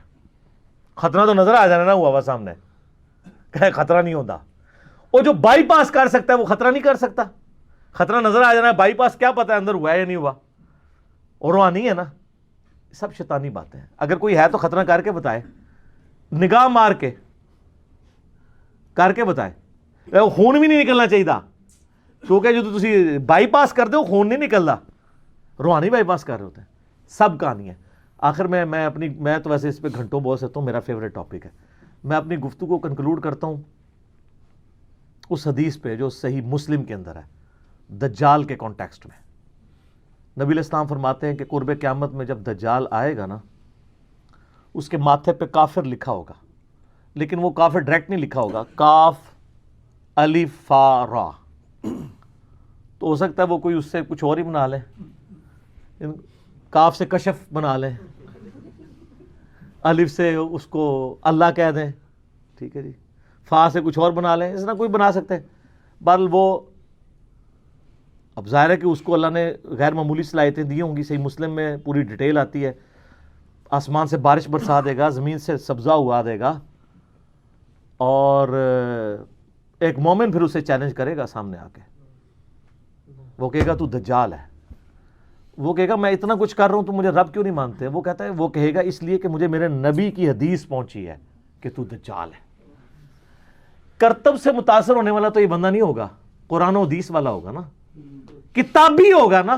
خطرہ تو نظر آ جانا نا ہوا سامنے, کہ خطرہ نہیں ہوتا. وہ جو بائی پاس کر سکتا ہے وہ خطرہ نہیں کر سکتا. خطرہ نظر آ جانا ہے, بائی پاس کیا پتا ہے اندر ہوا ہے یا نہیں ہوا, اور روحانی ہے نا. سب شیطانی باتیں ہیں. اگر کوئی ہے تو خطرہ کر کے بتائے, نگاہ مار کے کر کے بتائے. خون بھی نہیں نکلنا چاہیے, کیونکہ جو تسی بائی پاس کرتے ہو خون نہیں نکلتا, روحانی بائی پاس کر رہے ہوتے ہیں. سب کہانی ہے. آخر میں تو ویسے اس پہ گھنٹوں بول سکتا ہوں, میرا فیوریٹ ٹاپک ہے. میں اپنی گفتگو کو کنکلوڈ کرتا ہوں اس حدیث پہ جو صحیح مسلم کے اندر ہے, دجال کے کانٹیکسٹ میں. نبی علیہ السلام فرماتے ہیں کہ قرب قیامت میں جب دجال آئے گا نا, اس کے ماتھے پہ کافر لکھا ہوگا, لیکن وہ کافر ڈائریکٹ نہیں لکھا ہوگا, کاف الف فا را. تو ہو سکتا ہے وہ کوئی اس سے کچھ اور ہی بنا لے, کاف سے کشف بنا لیں, الف سے اس کو اللہ کہہ دیں, ٹھیک ہے جی, فا سے کچھ اور بنا لیں, اس طرح کوئی بنا سکتے ہیں. بہرحال وہ اب ظاہر ہے کہ اس کو اللہ نے غیر معمولی صلاحیتیں دی ہوں گی. صحیح مسلم میں پوری ڈیٹیل آتی ہے, آسمان سے بارش برسا دے گا, زمین سے سبزہ اگا دے گا, اور ایک مومن پھر اسے چیلنج کرے گا سامنے آ کے. وہ کہے گا تو دجال ہے. وہ کہے گا میں اتنا کچھ کر رہا ہوں تو مجھے رب کیوں نہیں مانتے. وہ کہتا ہے, وہ کہے گا اس لیے کہ مجھے میرے نبی کی حدیث پہنچی ہے کہ تو دجال ہے. کرتب سے متاثر ہونے والا تو یہ بندہ نہیں ہوگا, قرآن و حدیث والا ہوگا نا, کتابی ہوگا نا.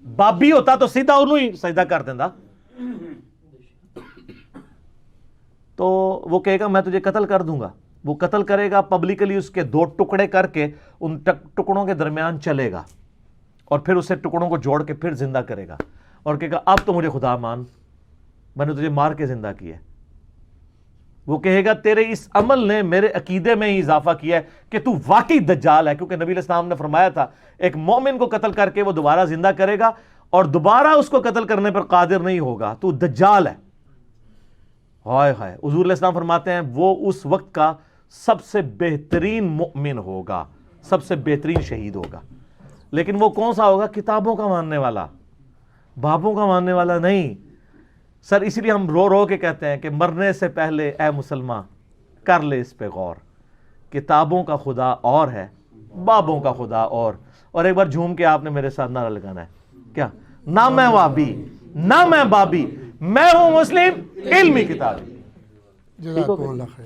بابی ہوتا تو سیدھا انہوں ہی سجدہ کر دینا. تو وہ کہے گا میں تجھے قتل کر دوں گا. وہ قتل کرے گا پبلکلی, اس کے دو ٹکڑے کر کے ان ٹکڑوں کے درمیان چلے گا, اور پھر اسے ٹکڑوں کو جوڑ کے پھر زندہ کرے گا, اور کہے گا اب تو مجھے خدا مان, میں نے تجھے مار کے زندہ کیا ہے. وہ کہے گا تیرے اس عمل نے میرے عقیدے میں ہی اضافہ کیا ہے کہ تو واقعی دجال ہے, کیونکہ نبی علیہ السلام نے فرمایا تھا ایک مومن کو قتل کر کے وہ دوبارہ زندہ کرے گا, اور دوبارہ اس کو قتل کرنے پر قادر نہیں ہوگا, تو دجال ہے. ہائے ہائے. حضور علیہ السلام فرماتے ہیں وہ اس وقت کا سب سے بہترین مؤمن ہوگا, سب سے بہترین شہید ہوگا. لیکن وہ کون سا ہوگا؟ کتابوں کا ماننے والا, بابوں کا ماننے والا نہیں. سر اسی لیے ہم رو رو کے کہتے ہیں کہ مرنے سے پہلے اے مسلمان کر لے اس پہ غور, کتابوں کا خدا اور ہے, بابوں کا خدا اور ایک بار جھوم کے آپ نے میرے ساتھ نعرہ لگانا ہے, کیا؟ نہ میں وابی نہ میں بابی, میں ہوں مسلم علمی کتابی. جزاکم اللہ خیر.